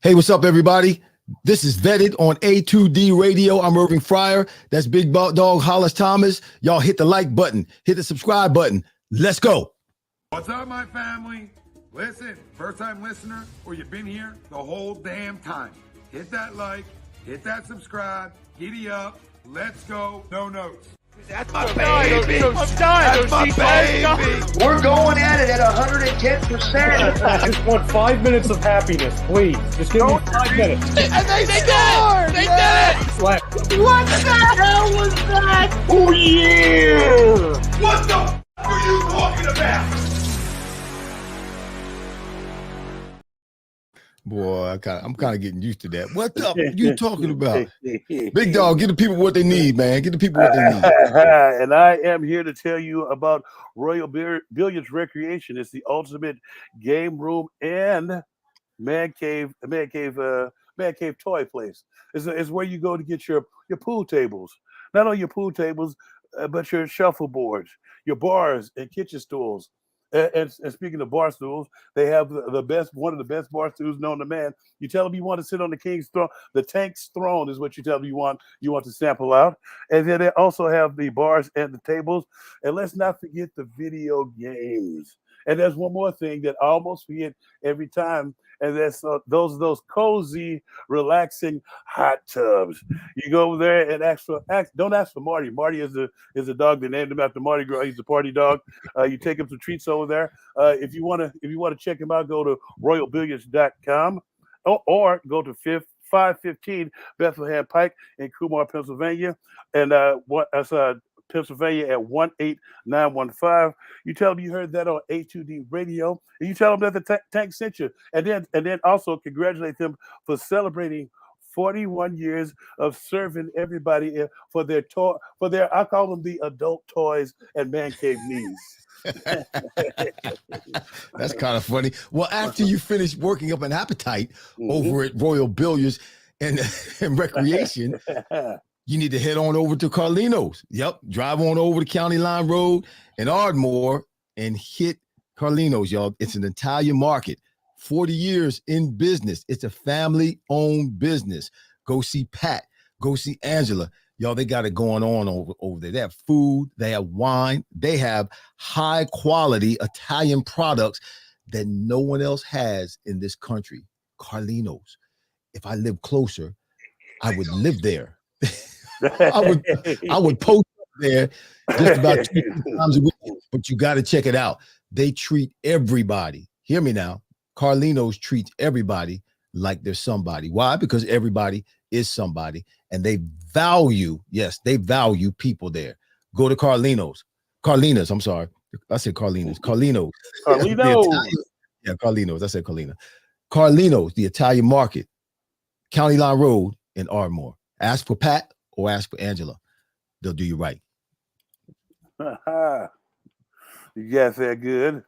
Hey, what's up, everybody? This is Vetted on A2D Radio. I'm Irving Fryar. That's Big Dog Hollis Thomas. Y'all hit the like button. Hit the subscribe button. Let's go. What's up, my family? Listen, first-time listener, or you've been here the whole damn time. Hit that like, hit that subscribe, giddy up, let's go, no notes. That's my baby. That's my baby. We're going at it at 110%. I just want 5 minutes of happiness, please. Just give me 5 minutes. And they scored! They did it! What the hell was that? Oh, yeah! What the f*** are you talking about? Boy, I'm kind of getting used to that. What up you talking about? Big Dog, get the people what they need, man. Get the people what they need. And I am here to tell you about Royal Billiards Recreation. It's the ultimate game room and man cave toy place. It's where you go to get your pool tables. Not only your pool tables, but your shuffleboards, your bars and kitchen stools. And speaking of bar stools, they have one of the best bar stools known to man. You tell them you want to sit on the king's throne. The tank's throne is what you tell them you want to sample out. And then they also have the bars and the tables. And let's not forget the video games. And there's one more thing that I almost forget every time, and that's those cozy, relaxing hot tubs. You go over there and don't ask for Marty. Marty is a dog they named him after Mardi Gras. He's a party dog. You take him some treats over there. If you want to check him out, go to royalbilliards.com or go to 515 Bethlehem Pike in Kumar, Pennsylvania, and Pennsylvania at 18915. You tell them you heard that on A2D Radio, and you tell them that the tank sent you, and then also congratulate them for celebrating 41 years of serving everybody for their I call them the adult toys and man cave needs. That's kind of funny. Well, after you finish working up an appetite over at Royal Billiards and Recreation, you need to head on over to Carlino's. Yep. Drive on over to County Line Road in Ardmore and hit Carlino's, y'all. It's an Italian market. 40 years in business. It's a family-owned business. Go see Pat. Go see Angela. Y'all, they got it going on over there. They have food. They have wine. They have high-quality Italian products that no one else has in this country. Carlino's. If I lived closer, I would live there. I would post up there just about 2 times a week, but you got to check it out. They treat everybody. Hear me now. Carlino's treats everybody like they're somebody. Why? Because everybody is somebody, and they value people there. Go to Carlino's. I'm sorry. I said Carlino's. Carlino's. Yeah, Carlino's. I said Carlina. Carlino's, the Italian market, County Line Road in Ardmore. Ask for Pat or ask for Angela. They'll do you right. You guys are good.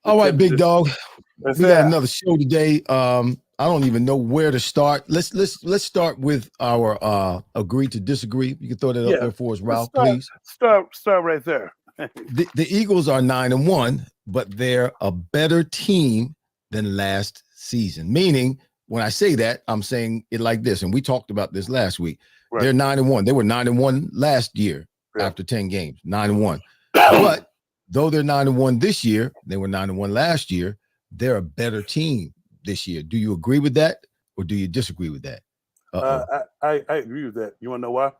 All right, Big Dog. We got another show today. I don't even know where to start. Let's start with our agree to disagree. You can throw that up there for us, Ralph, please. Start right there. The Eagles are 9-1, but they're a better team than last season. Meaning, when I say that, I'm saying it like this, and we talked about this last week. Right. They're 9-1. They were 9-1 last year after 10 games, 9-1. But though they're 9-1 this year, they were 9-1 last year. They're a better team this year. Do you agree with that, or do you disagree with that? I agree with that. You want to know why?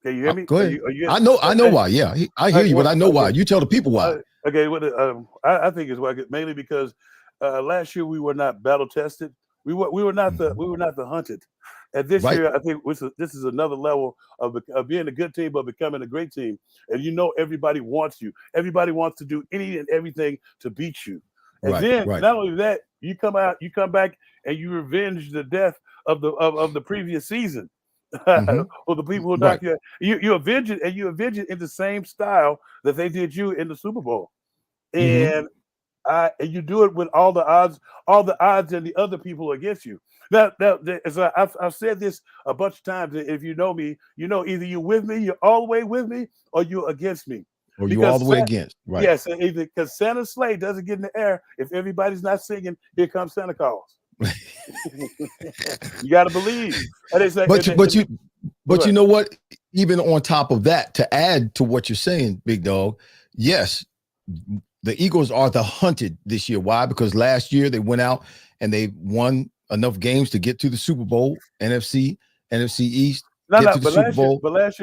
Can you hear me? Go ahead. I know why. Yeah, I hear you, but I know why. You tell the people why. Okay. Well, I think it's why, mainly because last year we were not battle tested. We were not the hunted. And this year, I think this is another level of being a good team, but becoming a great team. And everybody wants you. Everybody wants to do any and everything to beat you. And not only that, you come back and you revenge the death of the previous season. Or the people who knocked you. You avenge it, and you avenge it in the same style that they did you in the Super Bowl. And you do it with all the odds and the other people against you. Now I've said this a bunch of times. If you know me, either you're with me, you're all the way with me, or you're against me. Or you're all the way against. Right. Yes, because Santa's sleigh doesn't get in the air if everybody's not singing "Here Comes Santa Claus." You got to believe. And it's like, but you know what? Even on top of that, to add to what you're saying, Big Dog, yes, the Eagles are the hunted this year. Why? Because last year they went out and they won enough games to get to the Super Bowl, NFC East. But last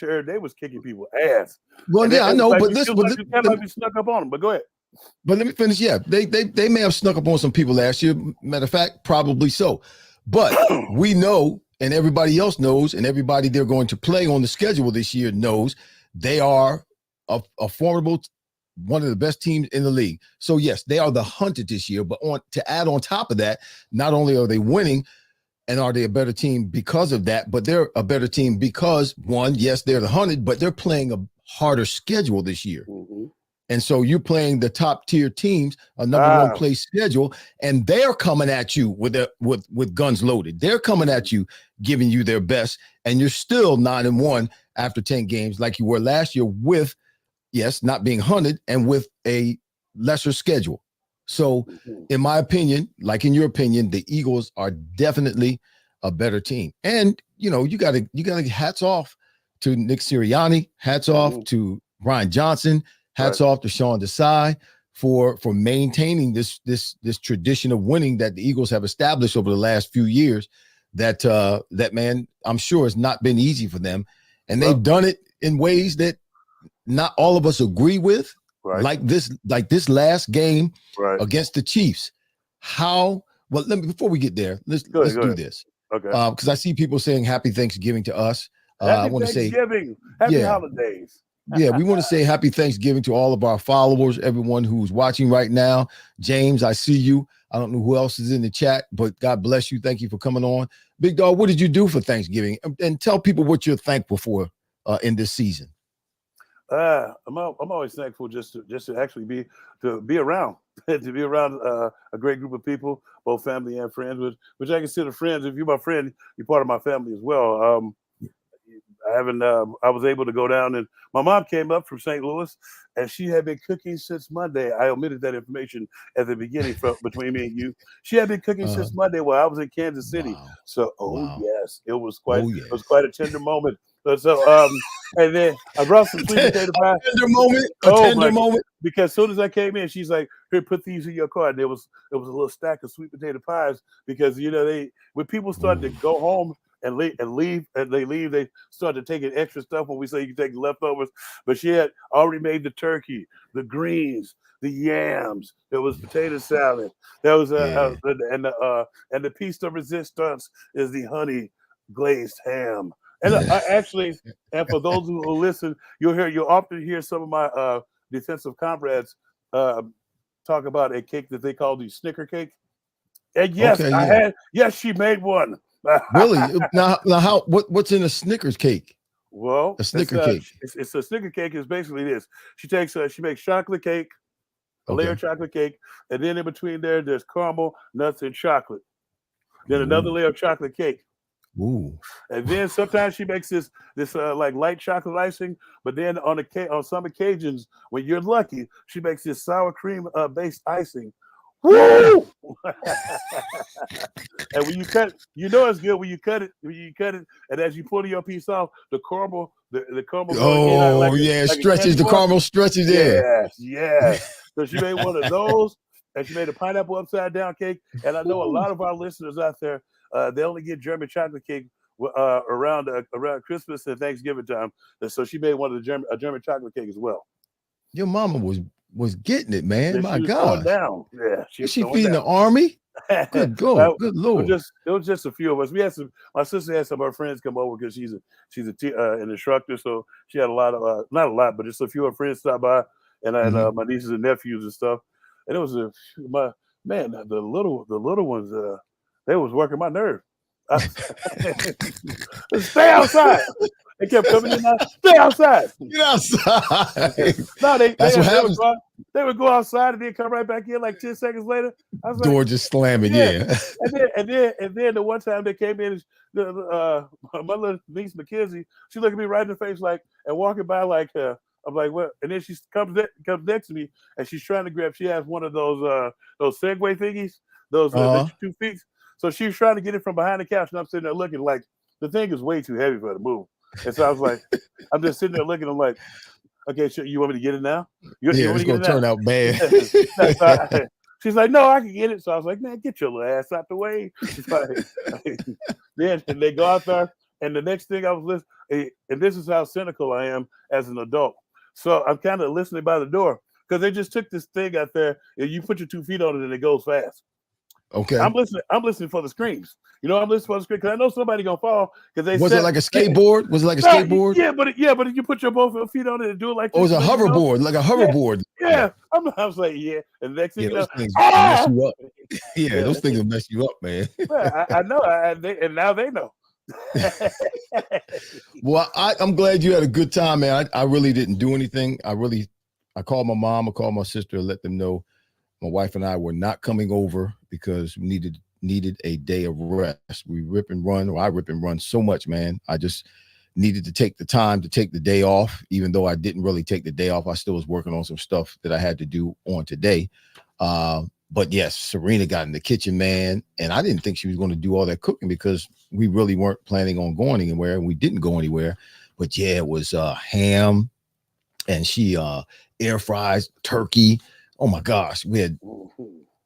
year they was kicking people ass. Well, yeah, I know, like but we snuck up on them. But go ahead. But let me finish. Yeah, they may have snuck up on some people last year. Matter of fact, probably so. But we know, and everybody else knows, and everybody they're going to play on the schedule this year knows they are a formidable, one of the best teams in the league. So yes, they are the hunted this year. But to add on top of that, not only are they winning, and are they a better team because of that, but they're a better team because, one, yes, they're the hunted, but they're playing a harder schedule this year. Mm-hmm. And so you're playing the top tier teams, a number one place schedule, and they're coming at you with guns loaded. They're coming at you, giving you their best, and you're still 9-1 after 10 games like you were last year with, yes, not being hunted and with a lesser schedule. So in my opinion, like in your opinion, the Eagles are definitely a better team. And, you got to hats off to Nick Sirianni, hats off to Brian Johnson, hats off to Sean Desai for maintaining this tradition of winning that the Eagles have established over the last few years. That man, I'm sure has not been easy for them, and they've done it in ways that not all of us agree with. Right. Like this last game against the Chiefs. Before we get there, let's do this. Okay. Because I see people saying Happy Thanksgiving to us. I want to say Happy holidays. Yeah, we want to say Happy Thanksgiving to all of our followers, everyone who's watching right now. James, I see you. I don't know who else is in the chat, but God bless you. Thank you for coming on. Big Dog, what did you do for Thanksgiving? And tell people what you're thankful for in this season. I'm always thankful just to actually be around to be around a great group of people, both family and friends, which I consider friends. If you're my friend, you're part of my family as well. I was able to go down, and my mom came up from St. Louis, and she had been cooking since Monday. I omitted that information at the beginning between me and you. She had been cooking since Monday while I was in Kansas City. Wow. So, yes, it was quite a tender moment. So, and then I brought some sweet potato pie. A tender moment. Because as soon as I came in, she's like, "Here, put these in your car." And there was a little stack of sweet potato pies because when people started to go home and leave, they started taking extra stuff when we say you can take leftovers. But she had already made the turkey, the greens, the yams. There was potato salad. There was and the piece de resistance is the honey glazed ham. And and for those who listen, you'll often hear some of my defensive comrades talk about a cake that they call the Snicker cake. And yes, she made one. Really? Now what's in a Snickers cake? Well, a Snicker cake. It's a Snicker cake is basically this. She makes chocolate cake, a layer of chocolate cake, and then in between there's caramel, nuts, and chocolate. Then another layer of chocolate cake. Ooh. And then sometimes she makes this like light chocolate icing, but then on some occasions, when you're lucky, she makes this sour cream based icing. Woo! And when you cut, it's good when you cut it. And as you pull your piece off, the caramel, the caramel. The caramel stretches in. Yes. So she made one of those, and she made a pineapple upside down cake. And I know a lot of our listeners out there. They only get German chocolate cake around Christmas and Thanksgiving time. And so she made one of a German chocolate cake as well. Your mama was getting it, man. My God. Down. Yeah. Is she feeding the army? Good God. Good Lord. It was just a few of us. My sister had some of her friends come over because she's an instructor. So she had a lot of, not a lot, but just a few of her friends stop by. And I had my nieces and nephews and stuff. And it was the little ones, they was working my nerve. Stay outside. They kept coming in. Stay outside. Get outside. No, That's what happens. They would go outside and then come right back in like 10 seconds later. I was Door just slamming. Yeah. And then the one time they came in, my little niece Mackenzie, she looked at me right in the face and walking by I'm like, what? And then she comes next to me and she's trying to grab. She has one of those Segway thingies, those 2 feet. So she was trying to get it from behind the couch, and I'm sitting there looking like the thing is way too heavy for her to move. And so I was like, I'm just sitting there looking. I'm like, okay, so you want me to get it now? You want it's me to gonna get it turn now? out bad. She's like, no, I can get it. So I was like, man, get your little ass out the way. She's like, then they go out there, and the next thing I was listening, and this is how cynical I am as an adult. So I'm kind of listening by the door because they just took this thing out there, and you put your 2 feet on it, and it goes fast. Okay. I'm listening for the screams. I'm listening for the screams because I know somebody gonna fall. Because they was it like a skateboard? Was it like a skateboard? Yeah, but if you put your both feet on it and do it like this, it was a hoverboard, like a hoverboard. Yeah. I was like, yeah. And the next thing those things mess you up. Yeah, those things will mess you up, man. I know, and now they know. Well, I'm glad you had a good time, man. I really didn't do anything. I called my mom, I called my sister, let them know my wife and I were not coming over because we needed a day of rest. I rip and run so much, man. I just needed to take the time to take the day off, even though I didn't really take the day off. I still was working on some stuff that I had to do on today. But yes, Serena got in the kitchen, man. And I didn't think she was going to do all that cooking because we really weren't planning on going anywhere, and we didn't go anywhere. But yeah, it was ham, and she air fries turkey. Oh my gosh, we had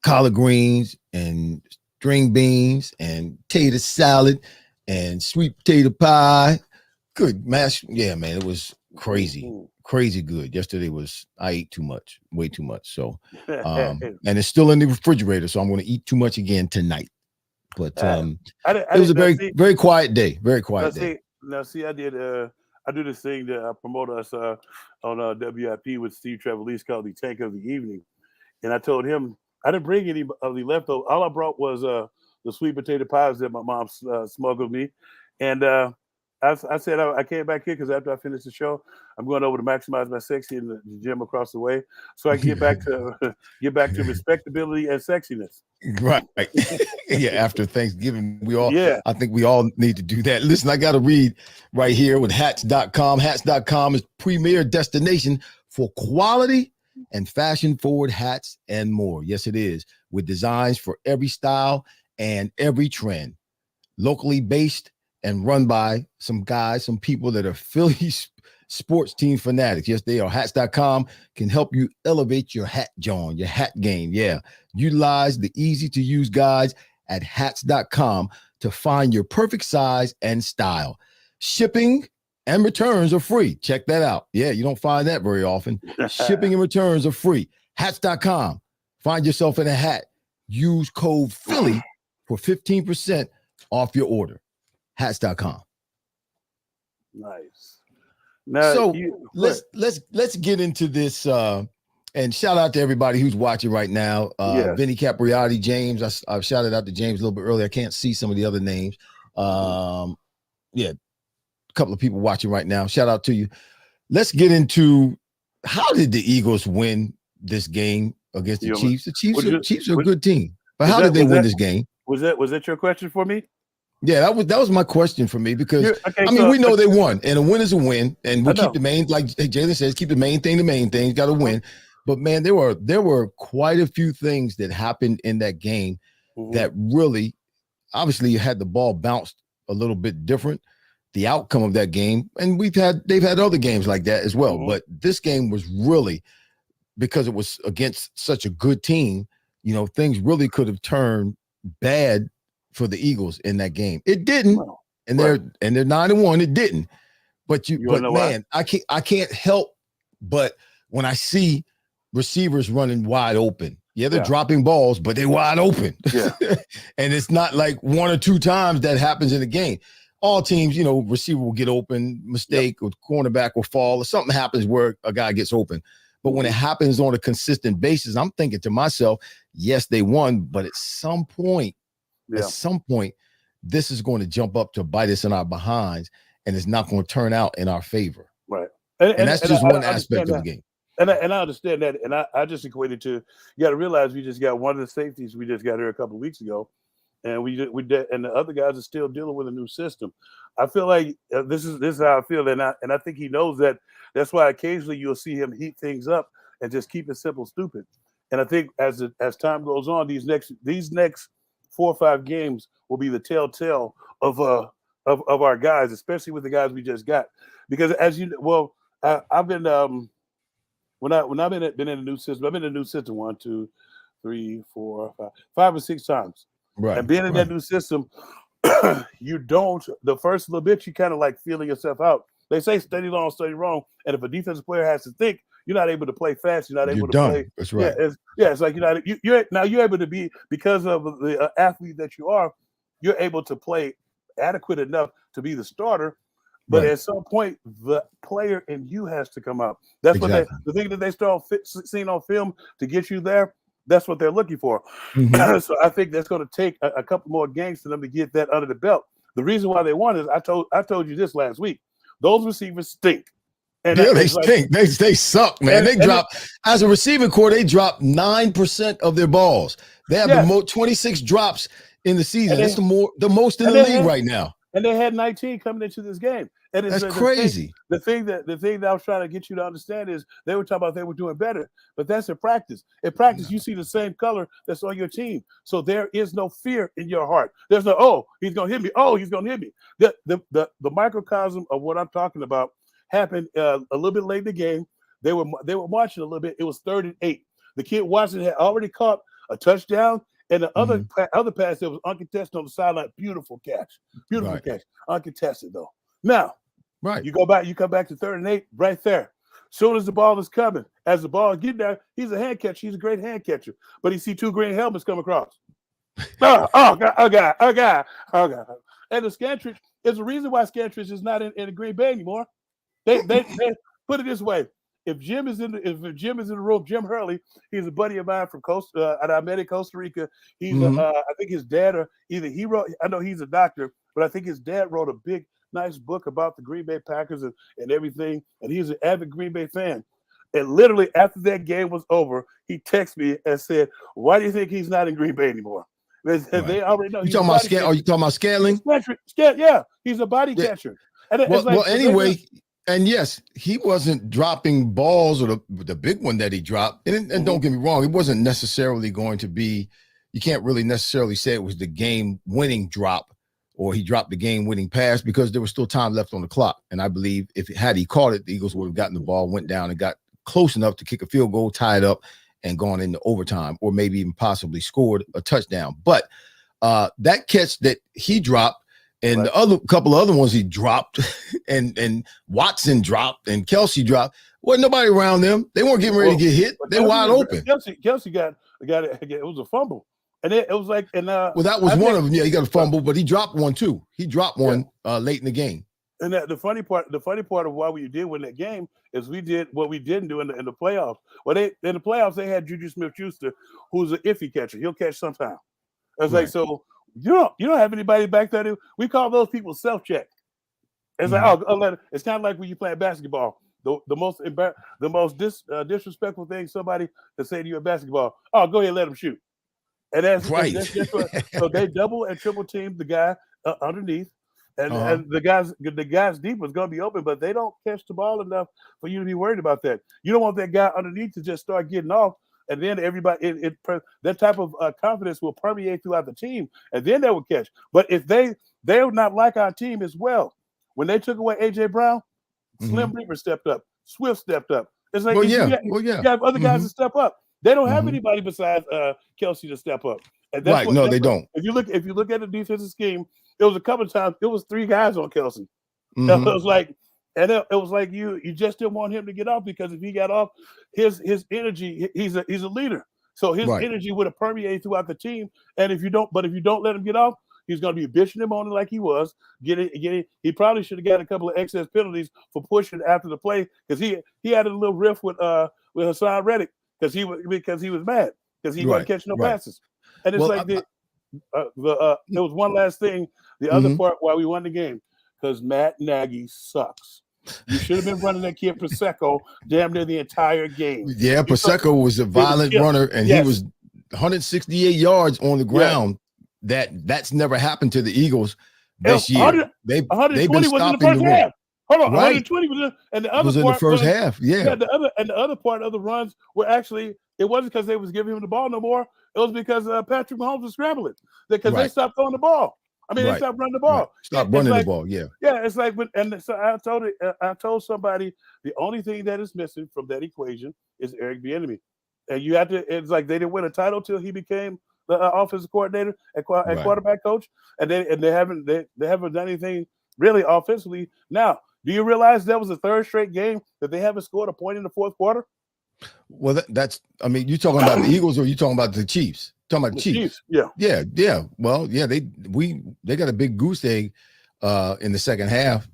collard greens and string beans and potato salad and sweet potato pie. Good mash. Yeah, man, it was crazy good. Yesterday I ate too much, way too much. So, and it's still in the refrigerator. So I'm going to eat too much again tonight. But it was a very quiet day. Very quiet day. I do this thing that I promote us on WIP with Steve Trevelise called the Tank of the Evening. And I told him I didn't bring any of the leftovers. All I brought was the sweet potato pies that my mom smuggled me. And I said I came back here because after I finish the show, I'm going over to maximize my sexy in the gym across the way, so I can get back to respectability and sexiness. Right. Yeah. After Thanksgiving, I think we all need to do that. Listen, I got to read right here with hats.com. Hats.com is premier destination for quality and fashion forward hats and more. Yes, it is, with designs for every style and every trend. Locally based and run by some people that are Philly sports team fanatics. Yes, they are. Hats.com can help you elevate your hat game. Yeah. Utilize the easy-to-use guides at hats.com to find your perfect size and style. Shipping and returns are free. Check that out. Yeah, you don't find that very often. Shipping and returns are free. Hats.com. Find yourself in a hat. Use code Philly for 15% off your order. Hats.com. Nice. Now, so let's get into this and shout out to everybody who's watching right now. Vinny Capriati, James. I shouted out to James a little bit earlier. I can't see some of the other names. A couple of people watching right now. Shout out to you. Let's get into how did the Eagles win this game against the Chiefs? The Chiefs are a good team. But how did they win this game? Was that your question for me? Yeah, that was my question for me because we know they won, and a win is a win, and we'll keep the main, like Jalen says, keep the main thing. You got to win. But man, there were quite a few things that happened in that game that really, obviously, you had the ball bounced a little bit different. The outcome of that game, and they've had other games like that as well. But this game was really, because it was against such a good team, things really could have turned bad for the Eagles in that game. It didn't, and they're 9-1. It didn't, but man, I can't help but when I see receivers running wide open. Yeah, they're dropping balls, but they're wide open. Yeah, and it's not like one or two times that happens in a game. All teams, receiver will get open, mistake, or cornerback will fall, or something happens where a guy gets open. But when it happens on a consistent basis, I'm thinking to myself, yes, they won, but at some point, this is going to jump up to bite us in our behinds, and it's not going to turn out in our favor. Right. And that's just one aspect of the game. And I understand that. And I just equated to, you got to realize we just got one of the safeties we just got here a couple of weeks ago. And we did, and the other guys are still dealing with a new system. I feel like this is how I feel. And I think he knows that. That's why occasionally you'll see him heat things up and just keep it simple, stupid. And I think as time goes on, these next 4 or 5 games will be the telltale of our guys, especially with the guys we just got. Because as you well, I've been when I've been in a new system, I've been in a new system 1, 2, 3, 4, 5 or 6 times. Right. And being in that new system, you don't the first little bit you kind of like feeling yourself out. They say study long, study wrong. And if a defensive player has to think, you're not able to play fast. You're not able to play. That's right. It's like you're able to be, because of the athlete that you are, you're able to play adequate enough to be the starter. But at some point, the player in you has to come out. That's what the thing that they start seeing on film to get you there. That's what they're looking for. Mm-hmm. So I think that's going to take a couple more games for them to get that under the belt. The reason why they want is I told you this last week. Those receivers stink. And yeah, they stink. Like, they suck, man. They drop as a receiving core. They drop 9% of their balls. They have the 26 drops in the season. That's the most in the league right now. And they had 19 coming into this game. And that's crazy. The thing that I was trying to get you to understand is they were talking about they were doing better, but that's in practice. In practice, you see the same color that's on your team, so there is no fear in your heart. There's no he's gonna hit me. Oh, he's gonna hit me. The microcosm of what I'm talking about happened a little bit late in the game. They were marching a little bit. It was 3rd and 8. The kid Watson had already caught a touchdown. And the other pass that was uncontested on the sideline, beautiful catch, catch, uncontested though. Now, you come back to 3rd and 8, right there. Soon as the ball is coming, as the ball is getting there, he's a hand catcher. He's a great hand catcher, but he see 2 green helmets come across. Oh God. And the Scantridge is the reason why Scantridge is not in the Green Bay anymore. They put it this way. If Jim is in the room, Jim Hurley, he's a buddy of mine from I met in Costa Rica. He's I think his dad I know he's a doctor, but I think his dad wrote a big, nice book about the Green Bay Packers and everything. And he's an avid Green Bay fan. And literally after that game was over, he texted me and said, "Why do you think he's not in Green Bay anymore?" They already know. You talking about Are you talking about Scantling? Yeah, he's a body catcher. And anyway. And yes, he wasn't dropping balls or the big one that he dropped. And don't get me wrong, it wasn't necessarily going to be, you can't really necessarily say it was the game-winning drop or he dropped the game-winning pass because there was still time left on the clock. And I believe had he caught it, the Eagles would have gotten the ball, went down and got close enough to kick a field goal, tie it up, and gone into overtime or maybe even possibly scored a touchdown. But that catch that he dropped, and the other couple of other ones he dropped, and Watson dropped, and Kelsey dropped. Wasn't nobody around them. They weren't getting ready to get hit. They're wide open. Kelsey got it. It was a fumble, and it was like, and that was one of them. Yeah, he got a fumble, but he dropped one too. He dropped one late in the game. And the funny part of why we did win that game is we did what we didn't do in the playoffs. Well, in the playoffs they had Juju Smith-Schuster, who's an iffy catcher. He'll catch sometime. It's like so. You don't have anybody back there. We call those people self-check. It's like it's kind of like when you play basketball. The most disrespectful thing somebody can say to you in basketball. Oh, go ahead, let him shoot. And that's right. So they double and triple team the guy underneath, and the guys deep was going to be open, but they don't catch the ball enough for you to be worried about that. You don't want that guy underneath to just start getting off. And then everybody, that type of confidence will permeate throughout the team, and then they will catch. But if they're not like our team as well. When they took away A.J. Brown, Slim Reaper stepped up, Swift stepped up. It's like you have other guys to step up. They don't have anybody besides Kelsey to step up. And that's they don't. If you look at the defensive scheme, it was a couple of times. It was 3 guys on Kelsey. It was like. And it was like you just didn't want him to get off because if he got off, his energy, he's a leader. So his energy would have permeated throughout the team. And if you don't let him get off, he's going to be bitching him on it like he was. He probably should have got a couple of excess penalties for pushing after the play because he had a little riff with Hassan Reddick because he was mad because he wasn't catching no passes. And it's there was one last thing. The other part why we won the game because Matt Nagy sucks. You should have been running that kid Prosecco damn near the entire game. Yeah, Prosecco was a violent runner, and he was 168 yards on the ground. That's never happened to the Eagles this year. They've been stopping the run. Hold on, Right. 120%. And the other was in part the first was, half. Yeah. the other part of the runs were actually, it wasn't because they was giving him the ball no more. It was because Patrick Mahomes was scrambling because they Right. stopped throwing the ball. I mean, they Right. stopped running the Right. ball. Stop It's running like, the ball. Yeah. yeah, it's like, and so I told somebody the only thing that is missing from that equation is Eric Bieniemy, and you have to. It's like they didn't win a title till he became the offensive coordinator and Right. quarterback coach, and they haven't done anything really offensively. Now, do you realize that was the third straight game that they haven't scored a point in the fourth quarter? Well, that's. I mean, you talking about the Eagles or you talking about the Chiefs? Talking about the Chiefs. Yeah. Yeah. Well, yeah, they got a big goose egg in the second half.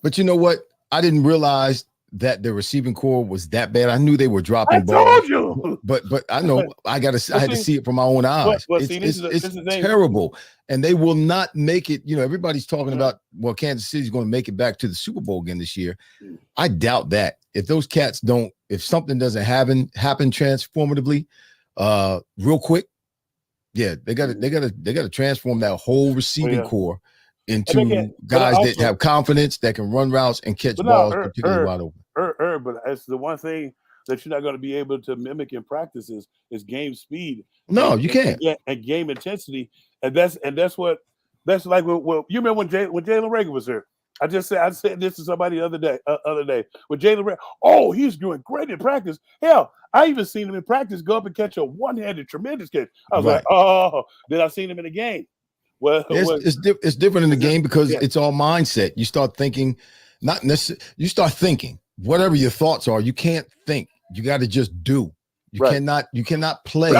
But you know what? I didn't realize that the receiving core was that bad. I knew they were dropping I balls. told you. But I know I had to see it from my own eyes. It's terrible. And they will not make it. You know, everybody's talking about, well, Kansas City's going to make it back to the Super Bowl again this year. I doubt that. If those cats don't, if something doesn't happen transformatively, real quick, yeah, they got to transform that whole receiving core into guys that have confidence, that can run routes and catch balls, particularly wide open. But it's the one thing that you're not going to be able to mimic in practice is game speed. No, you can't. And game intensity, and that's like you remember when Jalen Reagor was here. I said this to somebody the other day with Jalen Reagor. Oh, he's doing great in practice. Hell, I even seen him in practice go up and catch a one-handed tremendous catch. I was like, oh, then I seen him in the game. Well, it's different in the game because it's all mindset. You start thinking, not necessarily. You start thinking whatever your thoughts are. You can't think. You got to just do. You cannot play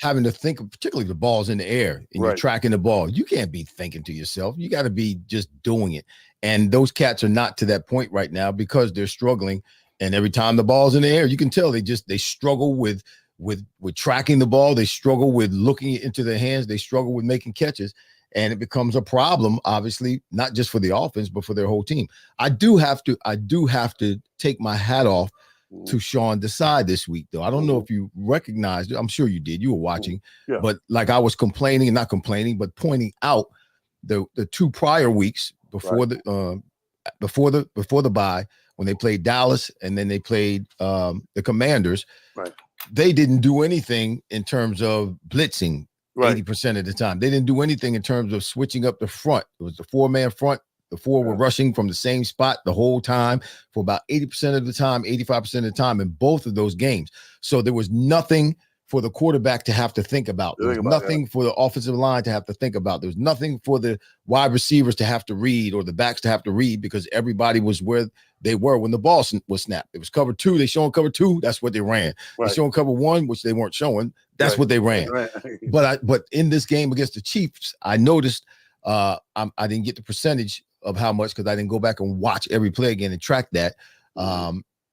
having to think, particularly the ball's in the air and you're tracking the ball. You can't be thinking to yourself. You got to be just doing it. And those cats are not to that point right now because they're struggling. And every time the ball's in the air, you can tell they struggle with tracking the ball. They struggle with looking into their hands. They struggle with making catches. And it becomes a problem, obviously, not just for the offense, but for their whole team. I do have to take my hat off to Sean Desai this week, though. I don't know if you recognized it. I'm sure you did. You were watching. Yeah. But like I was not complaining, but pointing out the two prior weeks before the bye, when they played Dallas and then they played the Commanders. Right. They didn't do anything in terms of blitzing 80% of the time. They didn't do anything in terms of switching up the front. It was the 4-man front. The four were rushing from the same spot the whole time for about 80% of the time, 85% of the time in both of those games. So there was nothing for the quarterback to have to think about. There was nothing for the offensive line to have to think about. There was nothing for the wide receivers to have to read or the backs to have to read because everybody was where they were when the ball was snapped. It was cover two. They showing cover two. That's what they ran. They showing cover one, which they weren't showing. That's what they ran. But in this game against the Chiefs, I noticed I didn't get the percentage of how much because I didn't go back and watch every play again and track that.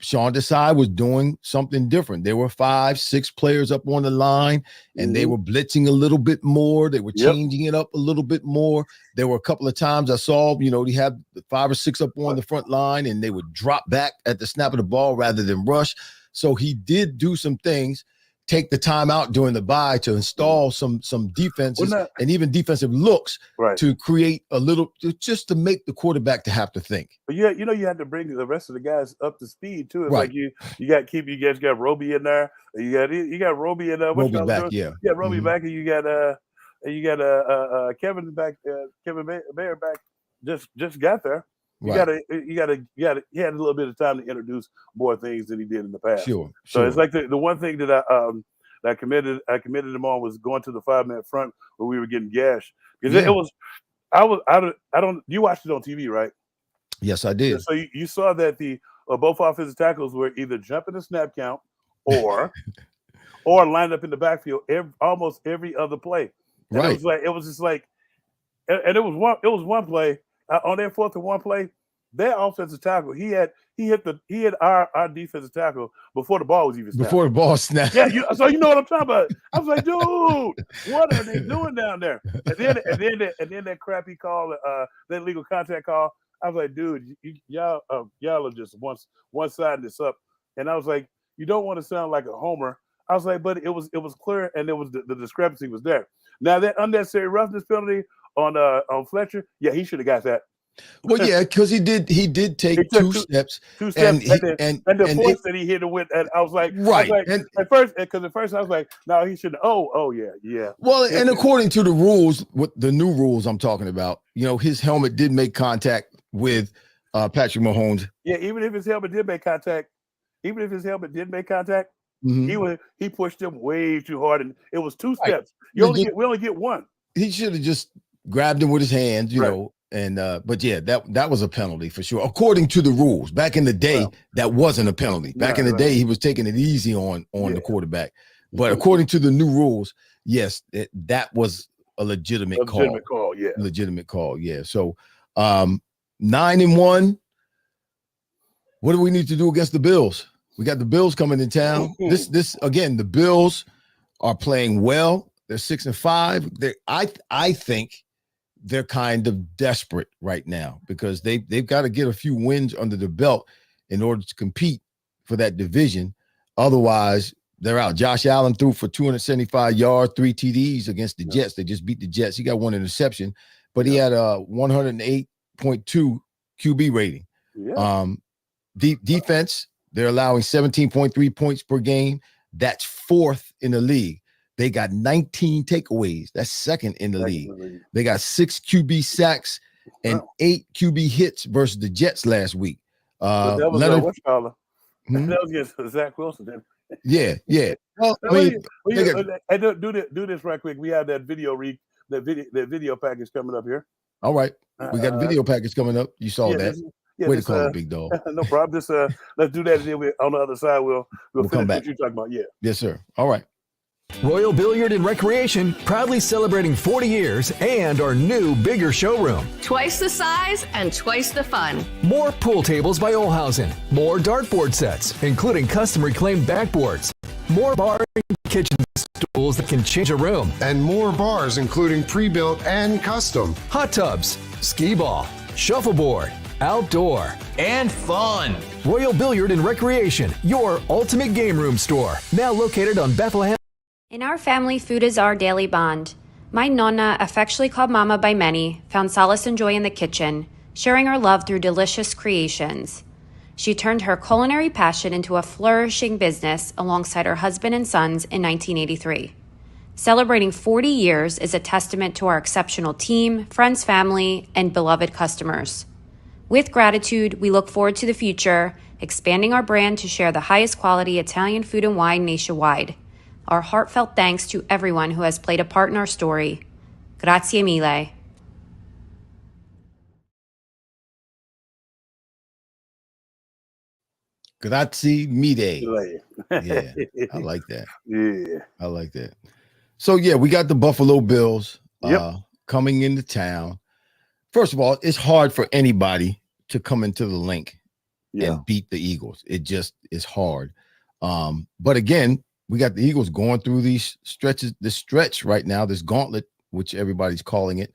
Sean Desai was doing something different. There were 5-6 players up on the line, and they were blitzing a little bit more. They were changing it up a little bit more. There were a couple of times I saw, he had 5 or 6 up on the front line, and they would drop back at the snap of the ball rather than rush. So he did do some things, take the time out during the bye to install some defenses and even defensive looks to create a little, just to make the quarterback to have to think. But you had to bring the rest of the guys up to speed too. It's like you guys got Roby in there. You got Roby in there. Roby back, Roby back, and you got Kevin back. Kevin Bayer back. Just got there. He had a little bit of time to introduce more things than he did in the past. Sure. So it's like the one thing that I committed him on was going to the 5-man front where we were getting gashed because you watched it on TV, right? Yes, I did. So you saw that the both offensive tackles were either jumping the snap count or lined up in the backfield almost every other play. And it was one play. On their 4th and 1 play, their offensive tackle, he hit our defensive tackle before the ball was even snapped. Before the ball snapped. Yeah, so you know what I'm talking about. I was like, dude, what are they doing down there? And then that crappy call, that legal contact call. I was like, dude, y'all are just one-siding this up. And I was like, you don't want to sound like a homer. I was like, but it was clear, and it was the discrepancy was there. Now that unnecessary roughness penalty on Fletcher, yeah, he should have got that. Well, yeah, because he did take He took two steps, two steps, and the fourth that he hit it with, and I was like, right. And at first I was like, no, he shouldn't. Oh yeah. Well, and according to the rules, with the new rules I'm talking about, his helmet did make contact with Patrick Mahomes. Yeah, even if his helmet did make contact, Mm-hmm. he pushed him way too hard, and it was two steps. We only get one. He should have just grabbed him with his hands, you know. And but yeah, that was a penalty for sure. According to the rules, back in the day, that wasn't a penalty. Back in the day, he was taking it easy on the quarterback. But according to the new rules, yes, that was a legitimate call. Legitimate call, yeah. So 9-1. What do we need to do against the Bills? We got the Bills coming in town. This again, the Bills are playing well. They're 6-5. I think they're kind of desperate right now because they've got to get a few wins under the belt in order to compete for that division. Otherwise, they're out. Josh Allen threw for 275 yards, 3 TDs against the Jets. They just beat the Jets. He got one interception, but he had a 108.2 QB rating. Defense, they're allowing 17.3 points per game. That's 4th in the league. They got 19 takeaways. That's 2nd in the league. They got 6 QB sacks and 8 QB hits versus the Jets last week. That was that was against Zach Wilson. Yeah. Well, do this right quick. We have that video video package coming up here. All right, we got a video package coming up. You saw that. Way to call it, big dog. No problem. Just let's do that, and then on the other side we'll come back. What you're talking about? Yeah. Yes, sir. All right. Royal Billiard and Recreation, proudly celebrating 40 years and our new, bigger showroom. Twice the size and twice the fun. More pool tables by Olhausen. More dartboard sets, including custom reclaimed backboards. More bar and kitchen stools that can change a room. And more bars, including pre-built and custom. Hot tubs, skee ball, shuffleboard, outdoor, and fun. Royal Billiard and Recreation, your ultimate game room store. Now located on Bethlehem. In our family, food is our daily bond. My nonna, affectionately called Mama by many, found solace and joy in the kitchen, sharing our love through delicious creations. She turned her culinary passion into a flourishing business alongside her husband and sons in 1983. Celebrating 40 years is a testament to our exceptional team, friends, family, and beloved customers. With gratitude, we look forward to the future, expanding our brand to share the highest quality Italian food and wine nationwide. Our heartfelt thanks to everyone who has played a part in our story. Grazie mille. Grazie mille. Yeah, I like that. Yeah. I like that. So, yeah, we got the Buffalo Bills coming into town. First of all, it's hard for anybody to come into the link and beat the Eagles. It just is hard. But again, we got the Eagles going through this stretch right now, this gauntlet, which everybody's calling it,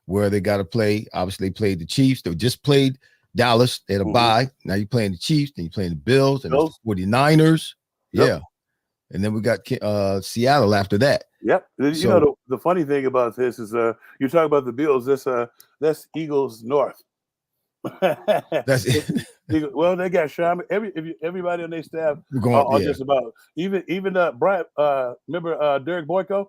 where they got to play. Obviously, they played the Chiefs. They just played Dallas. They had a bye. Now you're playing the Chiefs, then you're playing the Bills and the 49ers. Yeah. And then we got Seattle after that. Yep. You know, the funny thing about this is you talk about the Bills, that's Eagles North. That's it. Well, they got Sean. Everybody on their staff are just about even Brian. Remember Derek Boyko?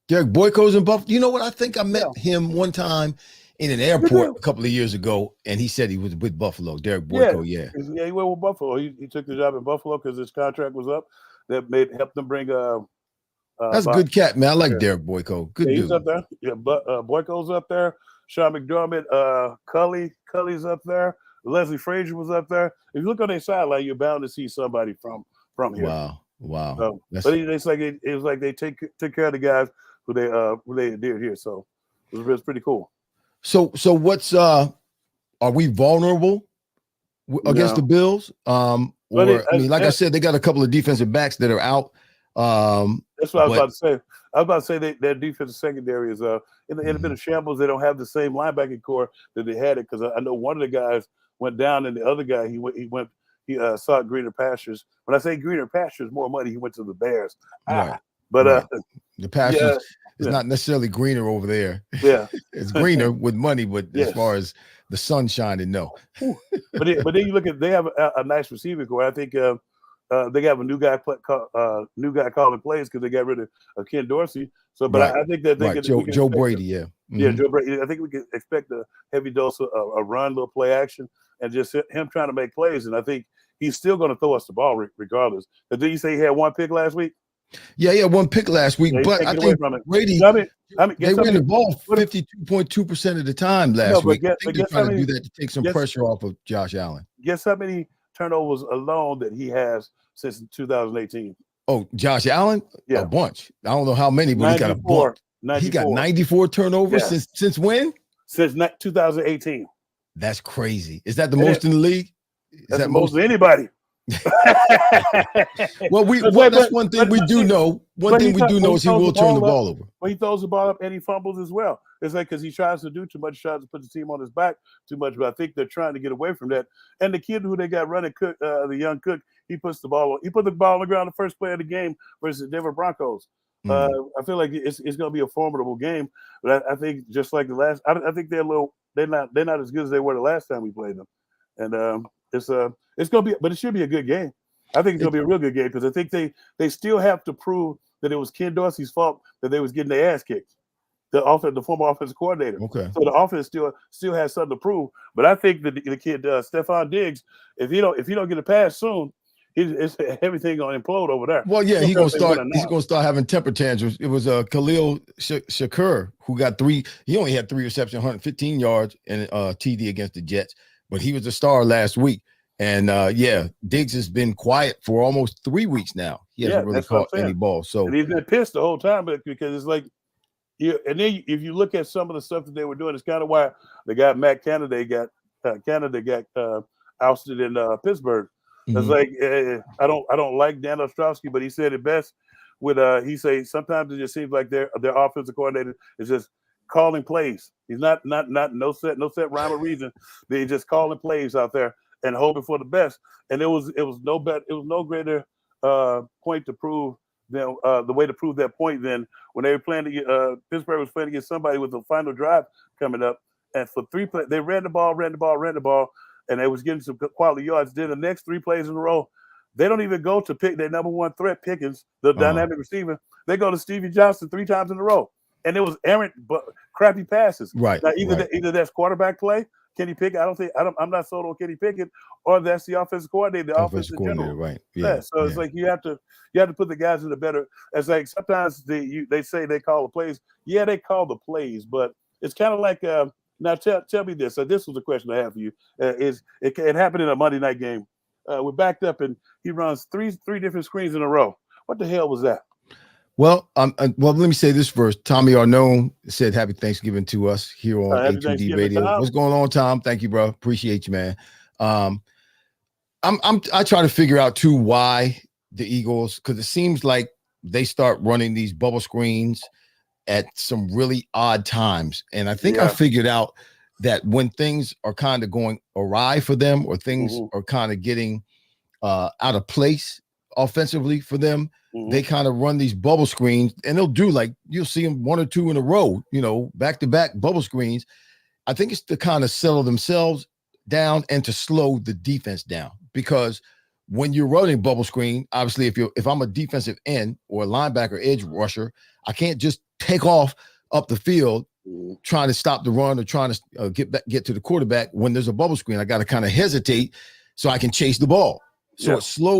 Derek Boyko's in Buffalo. You know what? I think I met him one time in an airport a couple of years ago, and he said he was with Buffalo. Derek Boyko, yeah, he went with Buffalo. He took the job in Buffalo because his contract was up. That helped them bring. That's a good cat, man. I like Derek Boyko. Good dude. He's up there. Yeah, but Boyko's up there. Sean McDermott, Cully's up there. Leslie Frazier was up there. If you look on their sideline, you're bound to see somebody from here. Wow. So, but it's like it was like they took care of the guys who they did here. So it was pretty cool. So what's are we vulnerable against the Bills? I said, they got a couple of defensive backs that are out. That's what I was about to say. I was about to say their defensive secondary is in a bit of shambles. They don't have the same linebacking core that they had it, because I know one of the guys went down and the other guy he sought greener pastures. When I say greener pastures, more money, he went to the Bears. Right. But the pastures. It's not necessarily greener over there. Yeah. It's greener with money, but as far as the sun shining, no. but then you look at, they have a nice receiving core. I think they have a new guy calling plays because they got rid of Ken Dorsey. So, but I think that they could Joe Brady, yeah. Yeah, Joe Brady. I think we can expect a heavy dose of a run, little play action, and just him trying to make plays. And I think he's still going to throw us the ball regardless. But did you say he had one pick last week? Yeah, he had one pick last week, but I think Brady, they ran the ball 52.2% of the time last week. I think they're trying to do that to take some pressure off of Josh Allen. Guess how many turnovers alone that he has since 2018? Oh, Josh Allen? Yeah. A bunch. I don't know how many, but he got a bunch. 94. He got 94 turnovers since when? Since 2018. That's crazy. Is that the most in the league? That's the most of anybody. Well, that's one thing we do know. One thing we do know is he will turn the ball over. But he throws the ball up and he fumbles as well. It's like because he tries to do too much, tries to put the team on his back too much. But I think they're trying to get away from that. And the kid who they got running, Cook, the young Cook, he put the ball on the ground the first play of the game versus the Denver Broncos. I feel like it's going to be a formidable game. But I think just like the last, I think they're not as good as they were the last time we played them. And it's going to be, but it should be a good game. I think it's going to be a real good game because I think they still have to prove that it was Ken Dorsey's fault that they was getting their ass kicked. The former offensive coordinator. Okay. So the offense still has something to prove. But I think that the kid Stephon Diggs, if you don't get a pass soon, everything gonna implode over there. Well, yeah, he's gonna start having temper tantrums. It was Khalil Shakur who got three. He only had 3 receptions, 115 yards, and TD against the Jets. But he was the star last week. And Diggs has been quiet for almost 3 weeks now. He hasn't really caught any balls. So and he's been pissed the whole time, but because it's like, and then if you look at some of the stuff that they were doing, it's kind of why the guy Matt Canada got ousted in Pittsburgh. Mm-hmm. It's like I don't like Dan Ostrowski, but he said it best. He said sometimes it just seems like their offensive coordinator is just calling plays. He's not no set rhyme or reason. They just calling plays out there and hoping for the best. And it was no greater point to prove than the way to prove that point than when they were playing Pittsburgh was playing against somebody with the final drive coming up, and for 3 plays they ran the ball, and they was getting some quality yards. Then the next 3 plays in a row, they don't even go to pick their number one threat, Pickens, the dynamic receiver. They go to Stevie Johnson 3 times in a row, and it was errant but crappy passes. Right. Now either that's quarterback play, Kenny Pickett. I'm not sold on Kenny Pickett, or that's the offensive coordinator, the offensive coordinator, right? Yeah. So it's like you have to put the guys in the better. It's like sometimes they say they call the plays. Yeah, they call the plays, but it's kind of like now tell me this. So this was the question I have for you. It happened in a Monday night game. We're backed up and he runs three different screens in a row. What the hell was that? Well, let me say this first. Tommy Arnone said happy Thanksgiving to us here on A2D Radio. Tom. What's going on, Tom? Thank you, bro. Appreciate you, man. I try to figure out too why the Eagles, because it seems like they start running these bubble screens at some really odd times. And I think I figured out that when things are kind of going awry for them, or things are kind of getting out of place offensively for them, they kind of run these bubble screens, and they'll do, like, you'll see them 1 or 2 in a row, back-to-back bubble screens. I think it's to kind of settle themselves down and to slow the defense down, because when you're running bubble screen, obviously if I'm a defensive end or a linebacker edge rusher, I can't just take off up the field trying to stop the run or trying to get to the quarterback when there's a bubble screen. I got to kind of hesitate so I can chase the ball. So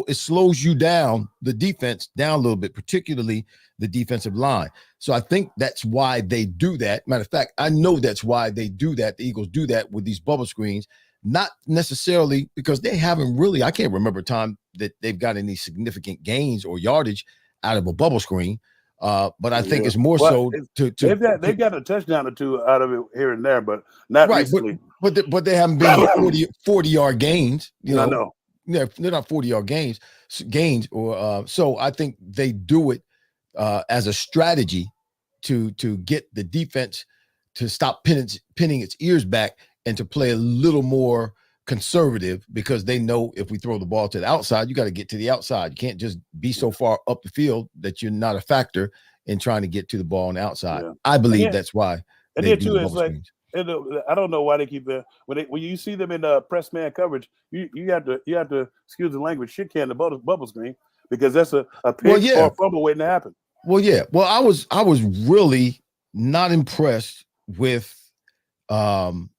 it slows you down, the defense down a little bit, particularly the defensive line. So I think that's why they do that. Matter of fact, I know that's why they do that. The Eagles do that with these bubble screens, not necessarily because they haven't really, I can't remember a time that they've got any significant gains or yardage out of a bubble screen. But I think it's more they've got a touchdown or 2 out of it here and there, but not recently. But they haven't been 40-yard gains. I know. They're not 40-yard gains, or so I think they do it as a strategy to get the defense to stop pinning its ears back and to play a little more conservative, because they know if we throw the ball to the outside, you got to get to the outside. You can't just be so far up the field that you're not a factor in trying to get to the ball on the outside. Yeah. I believe that's why. And they then do too, the it's bubble like screens. I don't know why they keep when you see them in press man coverage, you have to excuse the language, shit can the bubble screen because that's a pick or a fumble waiting to happen. Well, yeah. Well, I was really not impressed with AJ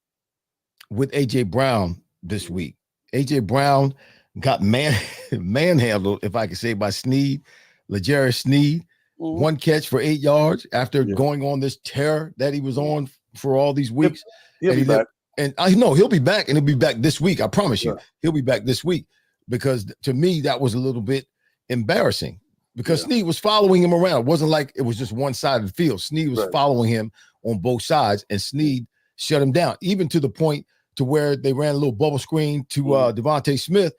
Brown this week. AJ Brown got manhandled, if I could say, by L'Jarius Sneed. Mm-hmm. 1 catch for 8 yards after going on this tear that he was on for all these weeks. He'll be back. And I know he'll be back, and he'll be back this week. I promise you, he'll be back this week, because to me that was a little bit embarrassing, because Sneed was following him around. It wasn't like it was just one side of the field. Sneed was following him on both sides, and Sneed shut him down, even to the point to where they ran a little bubble screen to Devontae Smith,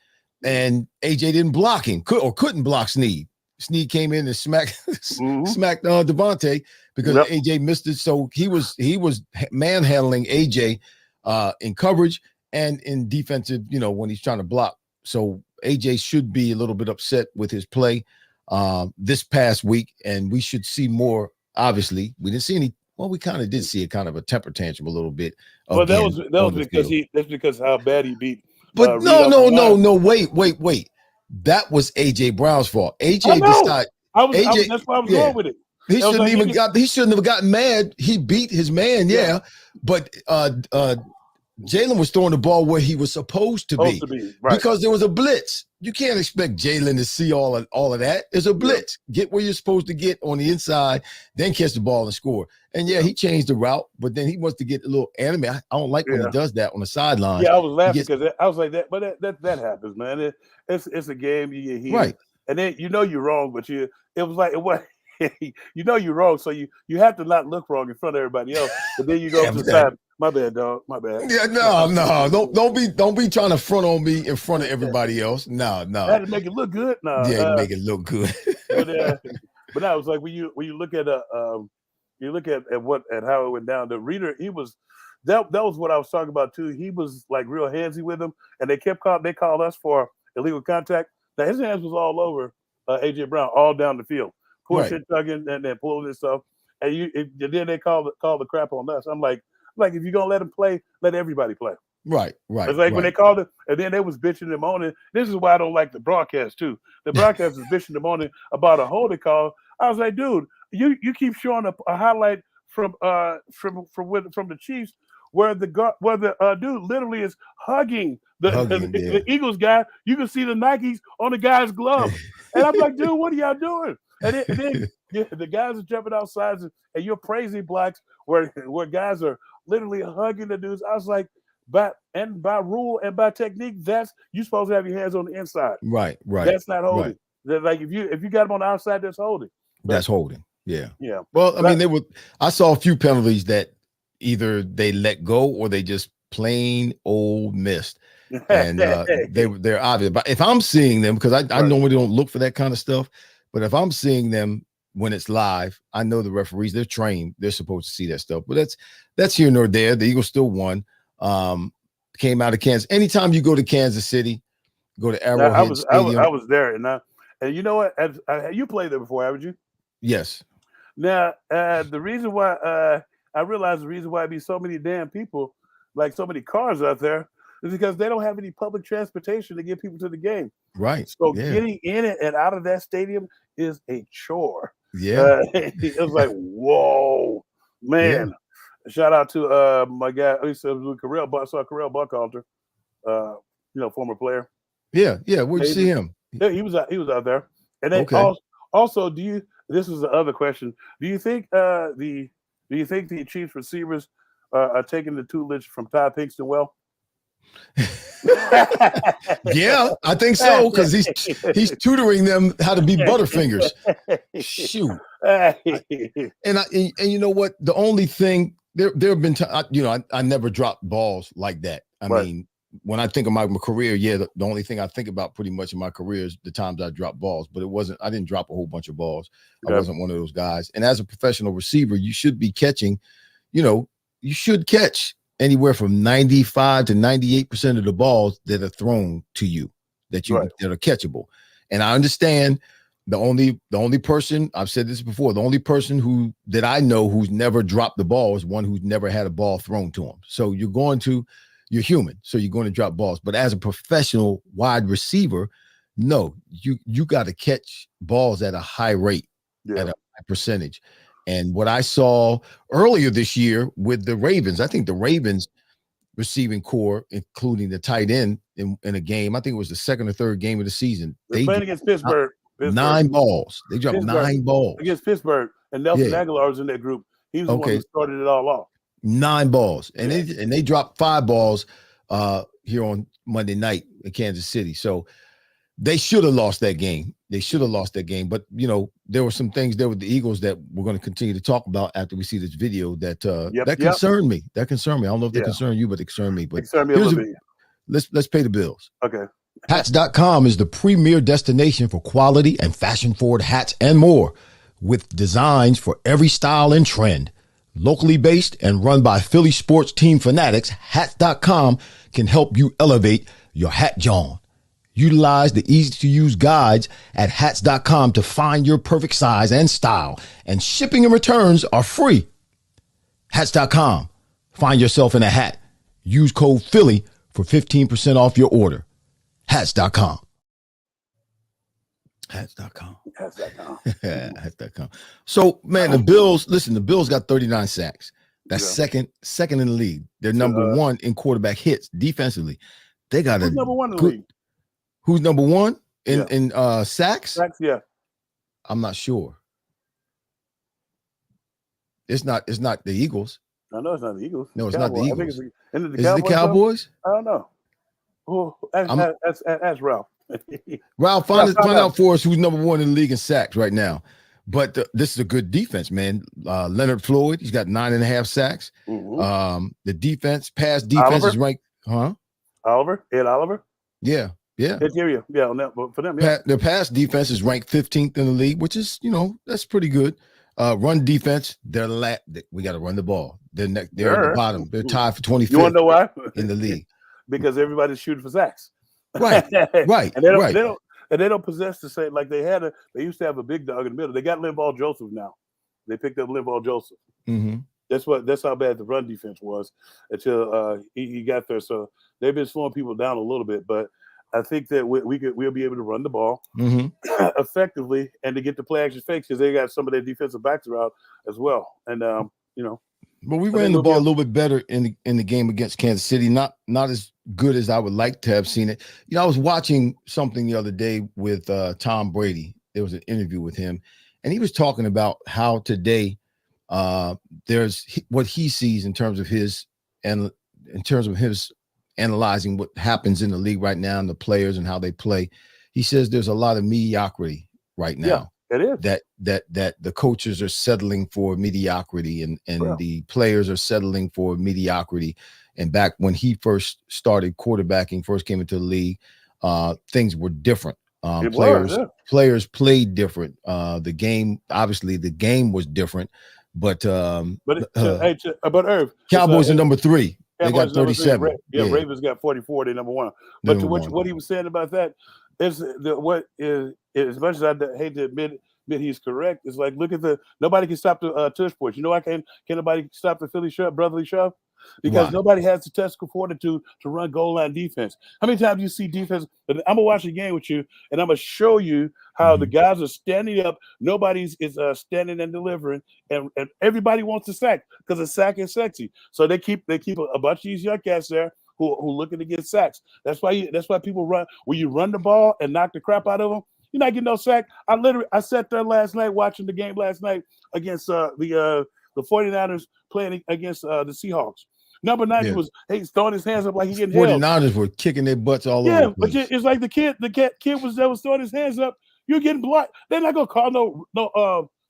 and AJ didn't block him, couldn't block Sneed. Sneed came in and smacked Devontae because AJ missed it. So he was manhandling AJ in coverage and in defensive, when he's trying to block. So AJ should be a little bit upset with his play this past week, and we should see more. Obviously, we didn't see any. Well, we kind of did see a kind of a temper tantrum a little bit. Well, that was because that's because how bad he beat. But no, wait. That was AJ Brown's fault. AJ decided. That's why I was going with it. He shouldn't have gotten mad. He beat his man, but Jalen was throwing the ball where he was supposed to be, because there was a blitz. You can't expect Jalen to see all of that. There's a blitz. Get where you're supposed to get on the inside, then catch the ball and score. And he changed the route, but then he wants to get a little anime. I don't like when he does that on the sideline. Yeah, I was laughing because I was like that, but that happens, man. It's a game, you get heated, right? And then you're wrong, but it was like you're wrong, so you have to not look wrong in front of everybody else. But then you go to the side. My bad, dog. My bad. Yeah, no. Don't be trying to front on me in front of everybody else. No. I had to make it look good. No. Yeah, make it look good. but now it's like when you look at how it went down. The reader, he was that was what I was talking about too. He was like real handsy with him, and they called us for illegal contact. Now his hands was all over AJ Brown, all down the field, pushing, tugging, and then pulling and stuff. And then they call the crap on us. I'm like, if you're gonna let him play, let everybody play. Right. It's like when they called it, and then they was bitching them on it. This is why I don't like the broadcast too. The broadcast is bitching them on it about a holding call. I was like, dude, you keep showing a highlight from the Chiefs where the dude literally is hugging the Eagles guy. You can see the Nikes on the guy's glove, and I'm like, dude, what are y'all doing? And then the guys are jumping outside, and you're praising blacks where guys are literally hugging the dudes. I was like, by rule and by technique, that's you supposed to have your hands on the inside. Right. That's not holding. Right. Like if you got them on the outside, that's holding. That's holding. Yeah. Yeah. Well, I mean, I saw a few penalties that either they let go or they just plain old missed. And they're obvious. But if I'm seeing them, because I normally don't look for that kind of stuff, but if I'm seeing them when it's live, I know the referees, they're trained, they're supposed to see that stuff. But that's here nor there. The Eagles still won. Came out of Kansas. Anytime you go to Kansas City, go to Arrowhead Stadium. I was there, and you know what? You played there before, haven't you? Yes. Now, the reason why I realized the reason why it be so many damn people, like so many cars out there, is because they don't have any public transportation to get people to the game. Right. So getting in it and out of that stadium is a chore. Yeah. It was like, whoa, man. Yeah. Shout out to my guy. I saw Carell Buckhalter, former player. Yeah. Where'd you see him? Yeah, he was out there. And then also, this is the other question. Do you think the Chiefs receivers are taking the tutelage from Todd Pinkston well? Yeah, I think so, because he's tutoring them how to be Butterfingers. Shoot. And you know what? The only thing there have been I never dropped balls like that. I mean, when I think of my career, the only thing I think about pretty much in my career is the times I dropped balls, but I didn't drop a whole bunch of balls. I wasn't one of those guys. And as a professional receiver, you should be catching, you should catch anywhere from 95 to 98% of the balls that are thrown to you that are catchable. And I understand The only person, I've said this before, the only person that I know who's never dropped the ball is one who's never had a ball thrown to him. So you're human, so you're going to drop balls. But as a professional wide receiver, no, you got to catch balls at a high rate, at a high percentage. And what I saw earlier this year with the Ravens, I think the Ravens receiving core, including the tight end in a game, I think it was the second or third game of the season. They're playing against Pittsburgh. 9 balls. They dropped 9 balls against Pittsburgh, and Nelson Aguilar was in that group. He was the one who started it all off. 9 balls, and they dropped 5 balls here on Monday night in Kansas City. So they should have lost that game. But there were some things there with the Eagles that we're going to continue to talk about after we see this video that concerned me. That concerned me. I don't know if they concern you, but they concern me. But concern me a little bit. Let's pay the bills. Okay. Hats.com is the premier destination for quality and fashion-forward hats and more, with designs for every style and trend. Locally based and run by Philly sports team fanatics, Hats.com can help you elevate your hat John. Utilize the easy-to-use guides at Hats.com to find your perfect size and style, and shipping and returns are free. Hats.com. Find yourself in a hat. Use code Philly for 15% off your order. Hats.com. Hats.com. Hats.com. So, man, the Bills got 39 sacks. That's second in the league. They're number 1 in quarterback hits defensively. They got Who's number 1 in the league? Who's number 1 in sacks? Sacks, yeah. I'm not sure. It's not the Eagles. I know it's not the Eagles. No, it's not the Eagles. Is it the Cowboys? I don't know. Oh, ask Ralph. Ralph, find out for us who's number 1 in the league in sacks right now. But this is a good defense, man. Leonard Floyd, he's got 9.5 sacks. Mm-hmm. The pass defense is ranked, Ed Oliver? Yeah. Interior, for them, Their pass defense is ranked 15th in the league, which is, that's pretty good. Run defense, we got to run the ball. They're at the bottom. They're tied for 25th. You want to know why? In the league. Because everybody's shooting for sacks. Right. And they don't possess the same, like they used to have a big dog in the middle. They got Linval Joseph now. They picked up Linval Joseph. Mm-hmm. That's how bad the run defense was until he got there. So they've been slowing people down a little bit, but I think that we'll be able to run the ball effectively and to get the play action fakes because they got some of their defensive backs around as well. And but we ran the ball a little bit better in the game against Kansas City. Not as good as I would like to have seen it. I was watching something the other day with Tom Brady. There was an interview with him, and he was talking about how today there's what he sees in terms of his analyzing what happens in the league right now and the players and how they play. He says there's a lot of mediocrity right now. Yeah, it is. That the coaches are settling for mediocrity and the players are settling for mediocrity. And back when he first started quarterbacking, first came into the league, things were different. Players played different. The game was different, but Irv, Cowboys are number 3. They got 37. Ravens got 44. They're number 1. But what he was saying about that is as much as I hate to admit he's correct, it's like look at nobody can stop the tush push. Why can nobody stop the Philly brotherly shove? Because nobody has the testicle fortitude to run goal line defense. How many times do you see defense? I'm gonna watch a game with you, and I'm gonna show you how the guys are standing up. Nobody's is standing and delivering, and everybody wants a sack because a sack is sexy. So they keep a bunch of these young cats there who looking to get sacks. That's why people run. When you run the ball and knock the crap out of them, you're not getting no sack. I sat there last night watching the game last night against the 49ers playing against the Seahawks. Number 90 was throwing his hands up like he getting 49ers were kicking their butts all over. Yeah, but it's like the kid was throwing his hands up. You're getting blocked. They're not gonna call they're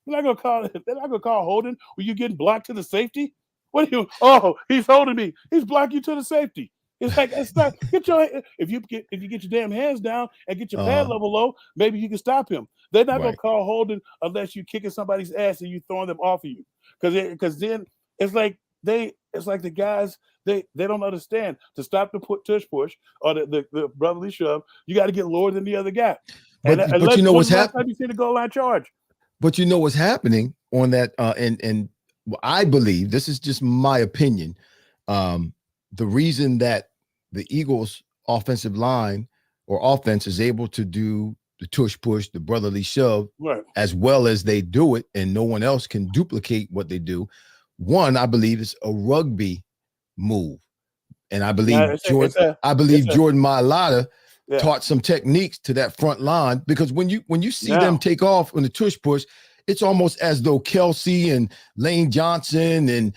not gonna call holding when you're getting blocked to the safety. What are you? Oh, he's holding me. He's blocking you to the safety. It's like it's not if you get your damn hands down and get your pad level low, maybe you can stop him. They're not gonna call holding unless you're kicking somebody's ass and you throwing them off of you. Because then it's like the guys they don't understand to stop the tush push or the brotherly shove. You got to get lower than the other guy. But you know what's happening? You see the goal line charge. But you know what's happening on that, and I believe, this is just my opinion, the reason that the Eagles offensive line or offense is able to do the tush push, the brotherly shove, right, as well as they do it, and no one else can duplicate what they do. One, I believe, is a rugby move. And I believe Jordan Mailata taught some techniques to that front line, because when you see them take off on the tush push, it's almost as though Kelsey and Lane Johnson and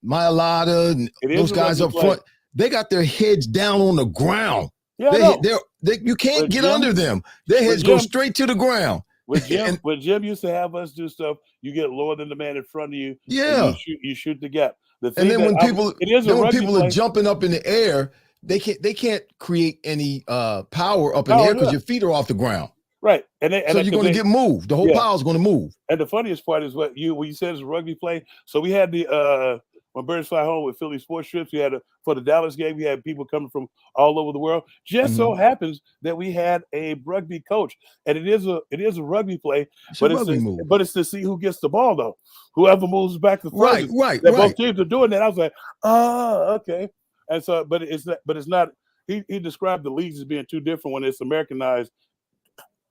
Mailata and those guys up front, they got their heads down on the ground. Yeah, you can't get under them. Their heads go straight to the ground. When Jim used to have us do stuff, you get lower than the man in front of you. Yeah, you shoot the gap. And then when people are jumping up in the air, they can't create any power up in the air because your feet are off the ground. Right, so you're going to get moved. The whole pile is going to move. And the funniest part is when you said it's a rugby play. So we had the when Birds Fly Home with Philly sports trips, we had for the Dallas game, we had people coming from all over the world. Just so happens that we had a rugby coach, and it is a rugby play, but it's to see who gets the ball though. Whoever moves back to front. Right. Both teams are doing that. I was like, okay. And so, but it's not. He described the leagues as being too different when it's Americanized.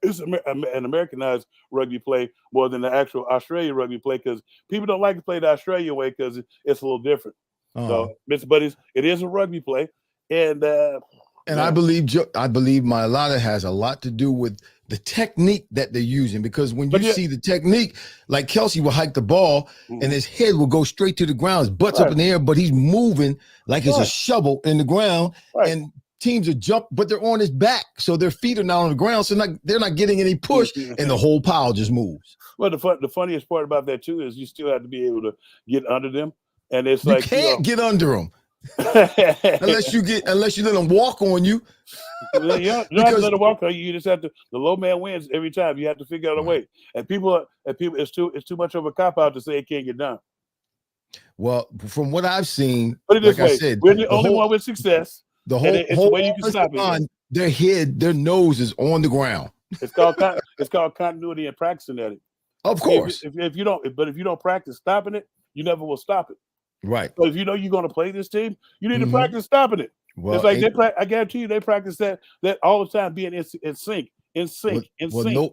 It's an Americanized rugby play more than the actual Australian rugby play, because people don't like to play the Australian way because it's a little different. So, Mr. Buddies, it is a rugby play, and I believe Mailata has a lot to do with the technique that they're using, because when you see the technique, like Kelsey will hike the ball and his head will go straight to the ground, his butt's up in the air, but he's moving like it's a shovel in the ground, and teams are but they're on his back, so their feet are not on the ground, so they're not getting any push, and the whole pile just moves. Well, the funniest part about that too is you still have to be able to get under them, and it's you can't get under them unless you let them walk on you. You don't have to let them walk on you. You just have to. The low man wins every time. You have to figure out a way. And people, it's too much of a cop out to say it can't get done. Well, from what I've seen, put it this way: I said, we're the only one with success. The whole way you can stop it. Their nose is on the ground. It's called continuity and practicing at it. Of course. If you don't practice stopping it, you never will stop it. Right. So if you know you're going to play this team, you need to practice stopping it. Well, it's like I guarantee you they practice that all the time, being in sync.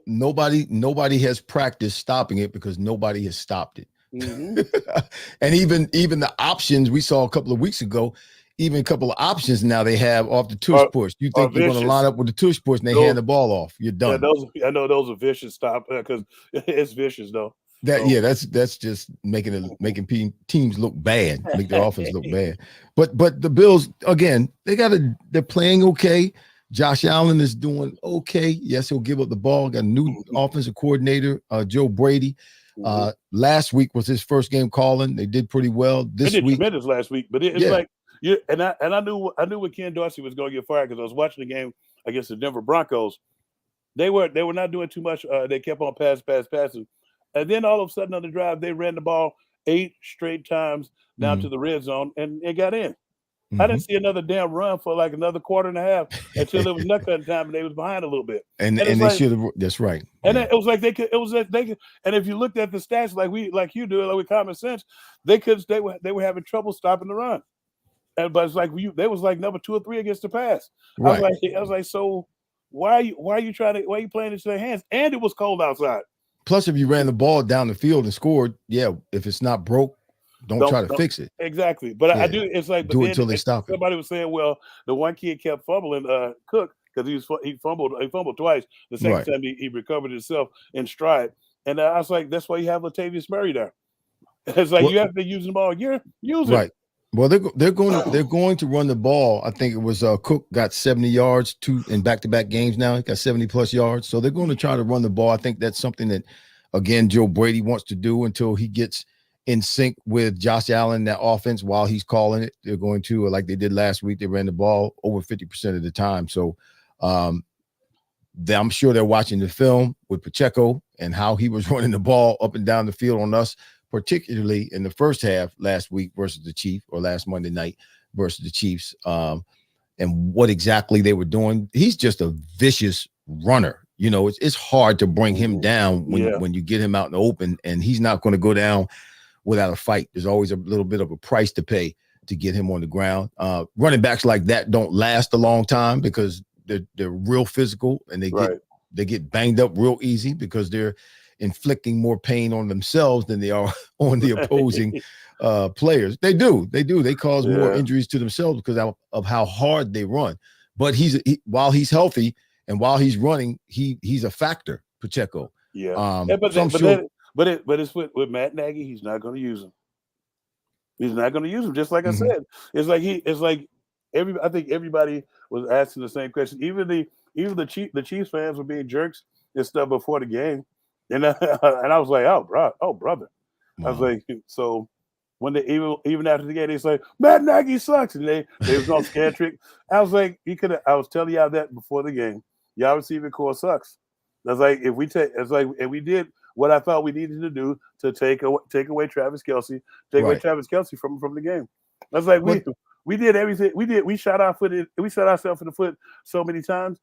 Nobody has practiced stopping it because nobody has stopped it. And even the options we saw a couple of weeks ago, even a couple of options now they have off the tush push. You think you're going to line up with the tush push and they hand the ball off. You're done. Yeah, I know those are vicious stop because it's vicious though. That's just making teams look bad, make their offense look bad. But the Bills, again, they're playing okay. Josh Allen is doing okay. Yes, he'll give up the ball. Got a new offensive coordinator, Joe Brady. Last week was his first game calling. They did pretty well. This week, tremendous last week, but it's like I knew when Ken Dorsey was going to get fired because I was watching the game against the Denver Broncos. They were not doing too much. They kept on passing. And then all of a sudden on the drive, they ran the ball 8 straight times down to the red zone and got in. I didn't see another damn run for like another quarter and a half until it was nut cutting time and they was behind a little bit. And they should have. That's right. And it was like they could. And if you looked at the stats like you do, like with common sense, they were having trouble stopping the run. But it's like they was like number 2 or 3 against the pass. Right. I was like, so why are you playing into their hands? And it was cold outside. Plus, if you ran the ball down the field and scored, if it's not broke, don't try to fix it. Exactly. But I do. It's like do it until they stop it. Somebody was saying, well, the one kid kept fumbling, Cook, because he fumbled twice. The second time he recovered himself in stride, and I was like, that's why you have Latavius Murray there. It's like you have to use the ball. You're using right. Well, they're going to run the ball. I think it was Cook got 70 yards in back-to-back games now. He got 70+ yards. So they're going to try to run the ball. I think that's something that, again, Joe Brady wants to do until he gets in sync with Josh Allen, that offense, while he's calling it. They're going to, like they did last week, they ran the ball over 50% of the time. So I'm sure they're watching the film with Pacheco and how he was running the ball up and down the field on us, particularly in the first half last week versus the Chiefs, or last Monday night versus the Chiefs, and what exactly they were doing. He's just a vicious runner. You know, it's hard to bring him down when you get him out in the open, and he's not going to go down without a fight. There's always a little bit of a price to pay to get him on the ground. Running backs like that don't last a long time because they're real physical, and they get banged up real easy because they're inflicting more pain on themselves than they are on the opposing players. They do. They cause more injuries to themselves because of how hard they run. But while he's healthy and while he's running, he's a factor, Pacheco. Yeah. But it's with Matt Nagy, he's not going to use him. He's not going to use him. Just like I said, I think everybody was asking the same question. Even the Chiefs fans were being jerks and stuff before the game, and I was like, oh brother. Wow. I was like, so when they even after the game, they say Matt Nagy sucks, and they was on scan trick. I was like, I was telling y'all that before the game. Y'all receiving core sucks. That's like if we did what I thought we needed to do to take away Travis Kelce, away Travis Kelce from the game. That's like we did everything. We shot ourselves in the foot so many times.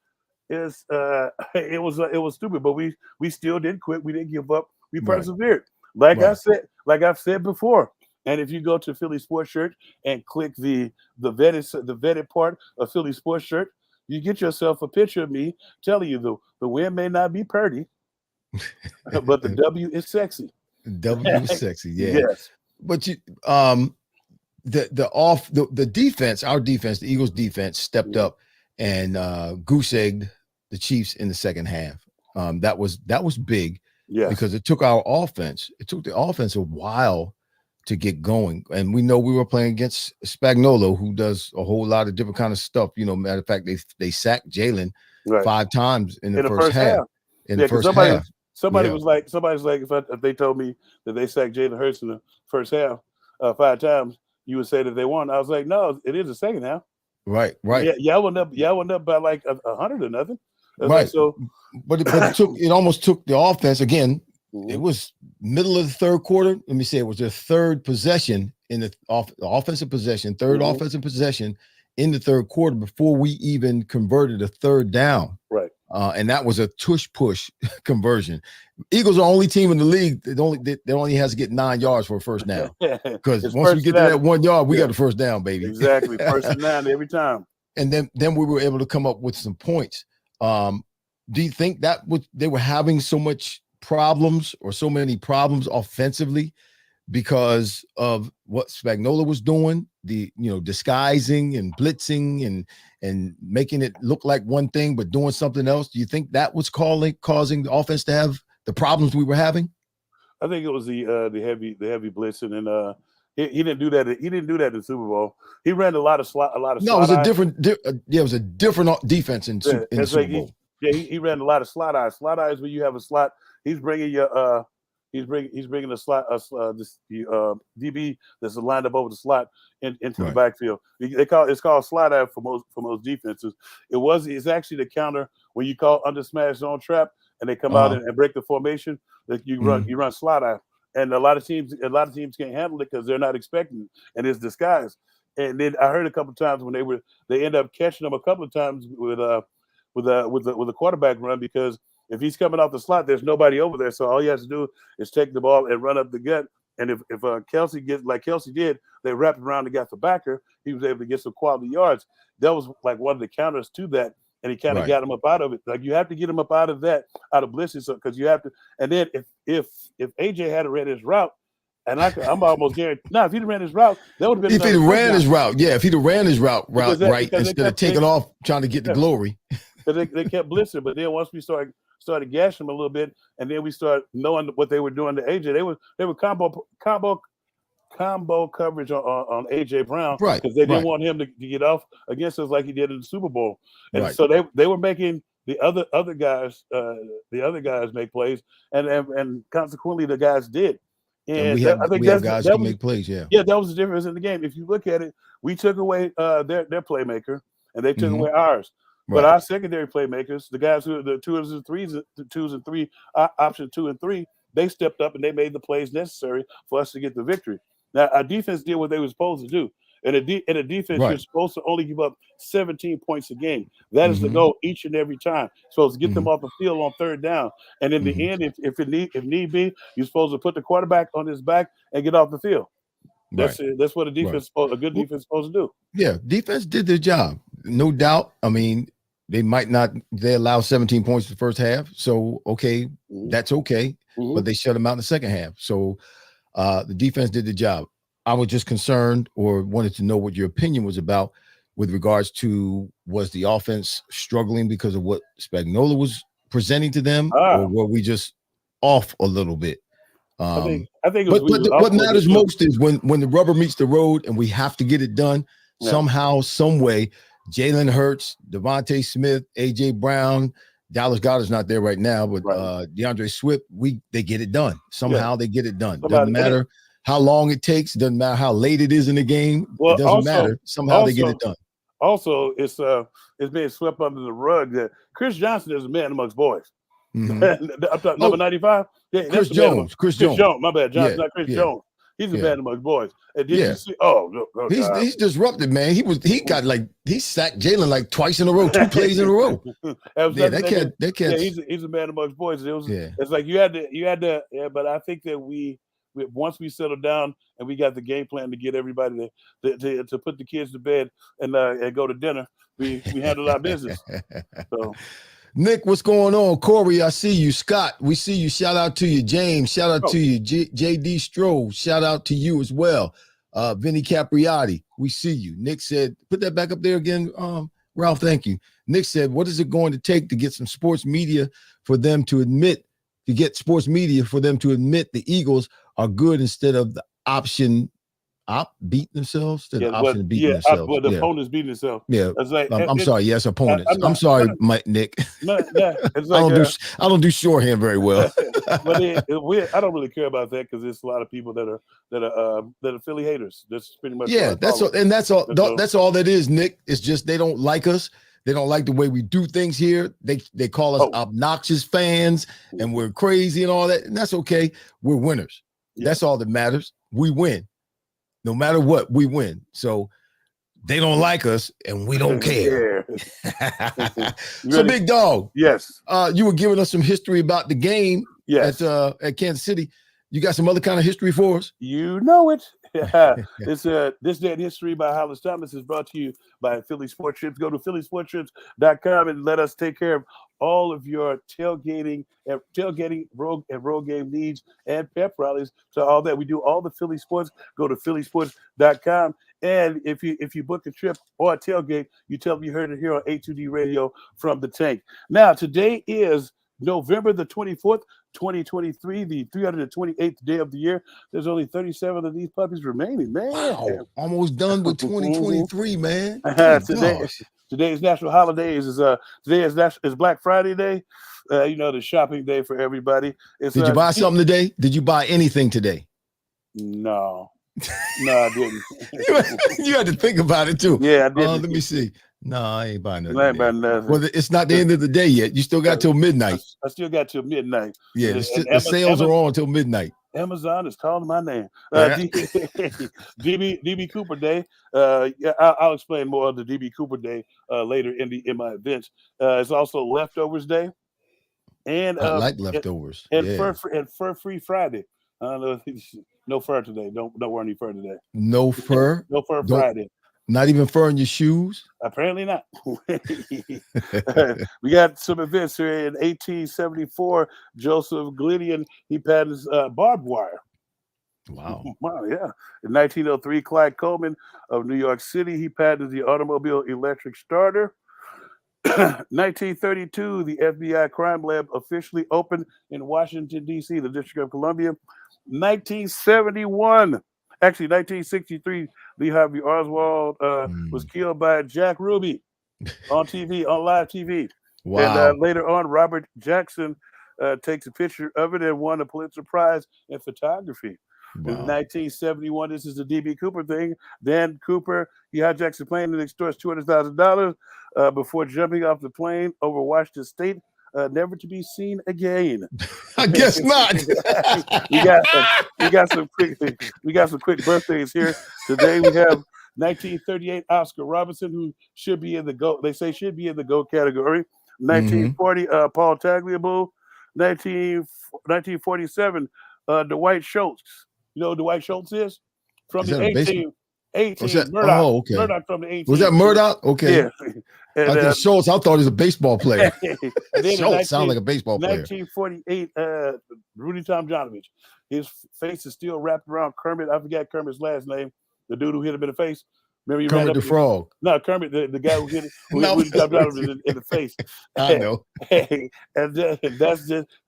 It was stupid, but we still didn't quit. We didn't give up. We persevered. Like I've said before. And if you go to Philly Sports Shirt and click the vetted part of Philly Sports Shirt, you get yourself a picture of me telling you the win may not be pretty, but the W is sexy. W is sexy, yeah. Yes. But you the defense, our defense, the Eagles defense stepped up and goose egged the Chiefs in the second half. That was big, because it took our offense. It took the offense a while to get going, and we know we were playing against Spagnuolo, who does a whole lot of different kind of stuff. You know, matter of fact, they sacked Jalen 5 times in the first half. In the first half, somebody's like, if they told me that they sacked Jalen Hurts in the first half 5 times, you would say that they won. I was like, no, it is the second half. Right. Yeah, went up by like 100 or nothing. Right. Like, so, but it almost took the offense again. It was middle of the third quarter. Let me say it was their third possession in the offensive possession, offensive possession in the third quarter before we even converted a third down. Right. And that was a tush push conversion. Eagles are the only team in the league that only has to get 9 yards for a first down. Because once we get to that 1 yard, we got the first down, baby. Exactly. First and 9 every time. And then we were able to come up with some points. Do you think that they were having so many problems offensively because of what Spagnuolo was doing, disguising and blitzing and making it look like one thing but doing something else? Do you think that was causing the offense to have the problems we were having? I think it was the heavy blitzing, and he didn't do that. He didn't do that in the Super Bowl. He ran a lot of slot. No, it was a different defense in the Super Bowl. He ran a lot of slot eyes. Slot eyes where you have a slot. He's bringing your he's bringing a slot DB that's lined up over the slot into the backfield. It's called slot eye for most defenses. It's actually the counter when you call under smash zone trap and they come out and break the formation that you run slot eye. And a lot of teams can't handle it because they're not expecting it, and it's disguised. And then I heard a couple of times when they end up catching them a couple of times with a quarterback run, because if he's coming off the slot, there's nobody over there. So all he has to do is take the ball and run up the gut. And if Kelce gets like Kelce did, they wrapped around and got the backer. He was able to get some quality yards. That was like one of the counters to that, and he kind of got him up out of it. Like you have to get him up out of blitzing, because you have to. And then if AJ had ran his route, and I'm almost guaranteed. Now, if he'd ran his route, that would have been. If he'd ran his route, if he'd have ran his route right instead of taking off trying to get the glory. They kept blitzing, but then once we started gashing him a little bit, and then we started knowing what they were doing to AJ. They were combo coverage on AJ Brown, because they didn't want him to get off against us like he did in the Super Bowl. And so they were making the other guys make plays, and consequently the guys did. And I think that's guys who make plays. Yeah, that was the difference in the game. If you look at it, we took away their playmaker, and they took away ours. But our secondary playmakers, the guys who are the twos and three, option 2 and 3, they stepped up and they made the plays necessary for us to get the victory. Now, our defense did what they were supposed to do. And a defense, Right. you're supposed to only give up 17 points a game. That is the Mhm. goal each and every time. Supposed to get them Mhm. off the field on third down. And in Mhm. the end, if need be, you're supposed to put the quarterback on his back and get off the field. That's Right. it. That's what a Right. good Well, defense is supposed to do. yeah, defense did their job, no doubt. I mean, they allow 17 points the first half, so okay, that's okay. Mhm. But they shut them out in the second half, so the defense did the job. I was just concerned or wanted to know what your opinion was about with regards to, was the offense struggling because of what Spagnuolo was presenting to them, or were we just off a little bit? I think it was But what matters most is when the rubber meets the road and we have to get it done somehow, some way. Jalen Hurts, Devontae Smith, AJ Brown, Dallas Goedert's not there right now, but DeAndre Swift, they get it done. Somehow they get it done. Doesn't matter how long it takes, doesn't matter how late it is in the game. It doesn't matter. Somehow they get it done. Also, it's being swept under the rug that Chris Johnson is a man amongst boys. Mm-hmm. Number 95. Yeah, Chris Jones. Chris Jones. My bad. Johnson, not Chris Jones. He's a man amongst boys. And did you see? He's disrupted, man. He sacked Jalen like twice in a row, 2 plays in a row. That kid. Yeah, he's a man amongst boys. It's like you had to. Yeah, but I think that we once we settled down and we got the game plan to get everybody to put the kids to bed and go to dinner, we handled our business. So. Nick, what's going on? Corey, I see you. Scott, we see you. Shout out to you. James, shout out to you. JD Stroh, shout out to you as well. Vinny Capriati, we see you. Nick said, put that back up there again, Ralph, thank you. Nick said, what is it going to take to get sports media for them to admit the Eagles are good instead of the option beating themselves? The opponent's beating themselves. Yeah. Like, I'm sorry. Yes, opponents. I'm sorry, Nick. I don't do shorthand very well. But I don't really care about that because there's a lot of people that are Philly haters. That's pretty much that's all that is, Nick. It's just they don't like us. They don't like the way we do things here. They call us obnoxious fans and we're crazy and all that. And that's okay. We're winners. Yeah. That's all that matters. We win. No matter what, we win. So they don't like us and we don't care. So Big Dog. Yes. You were giving us some history about the game at Kansas City. You got some other kind of history for us? You know it. This Day in History by Hollis Thomas is brought to you by Philly Sports Trips. Go to phillysportstrips.com and let us take care of all of your tailgating, road game needs and pep rallies. So all that we do, all the Philly sports. Go to phillysports.com. And if you book a trip or a tailgate, you tell them you heard it here on A2D Radio from the Tank. Now today is November the 24th, 2023, the 328th day of the year. There's only 37 of these puppies remaining, man. Wow, almost done with 2023, man. Today's national holidays today is Black Friday Day. The shopping day for everybody. Did you buy something today? Did you buy anything today? No, I didn't. You had to think about it too. Yeah, I did. Let me see. No, I ain't buying nothing. I ain't buying nothing. Well, it's not the end of the day yet. You still got till midnight. I still got till midnight. Yeah, the sales are on until midnight. Amazon is calling my name. DB Cooper Day. I'll explain more of the DB Cooper Day later in my events. It's also Leftovers Day, and I like leftovers. And Fur Free Friday. I don't know. No fur today. Don't wear any fur today. No fur. No fur Friday. Not even fur in your shoes? Apparently not. We got some events here. In 1874, Joseph Glidden, he patents barbed wire. Wow. Wow, yeah. In 1903, Clyde Coleman of New York City, he patented the automobile electric starter. 1932, the FBI crime lab officially opened in Washington, D.C., the District of Columbia. 1963, Lee Harvey Oswald was killed by Jack Ruby on TV, on live TV. Wow. And later on, Robert Jackson takes a picture of it and won a Pulitzer Prize in photography. Wow. In 1971, this is the D.B. Cooper thing. Dan Cooper, he hijacks a plane and extorts $200,000 before jumping off the plane over Washington State, never to be seen again. I guess not. we got some quick birthdays here. Today we have 1938, Oscar Robinson, who should be in the GOAT. They say should be in the GOAT category. 1940, Paul Tagliabue. 1947, Dwight Schultz. You know who Dwight Schultz is? From the 18 Murdoch. Oh, okay. Murdoch from the 18. Was that Murdoch? Okay. Yeah. And, I think Schultz, I thought he was a baseball player. Schultz sounds like a baseball player. 1948, Rudy Tomjanovich. His face is still wrapped around Kermit. I forgot Kermit's last name. The dude who hit him in the face. Remember he Kermit the Frog. No, Kermit, the guy who hit Rudy Tomjanovich in the face. I know. And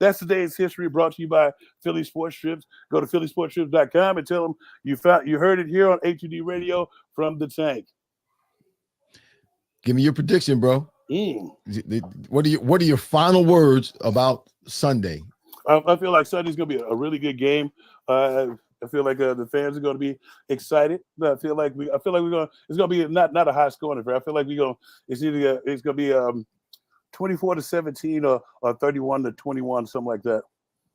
that's today's history brought to you by Philly Sports Strips. Go to phillysportstrips.com and tell them you heard it here on HUD Radio from the Tank. Give me your prediction, bro. What are your final words about Sunday? I feel like Sunday's going to be a really good game. I feel like the fans are going to be excited. I feel like it's going to be not a high scoring affair. I feel like it's going to be 24-17 or 31-21, something like that.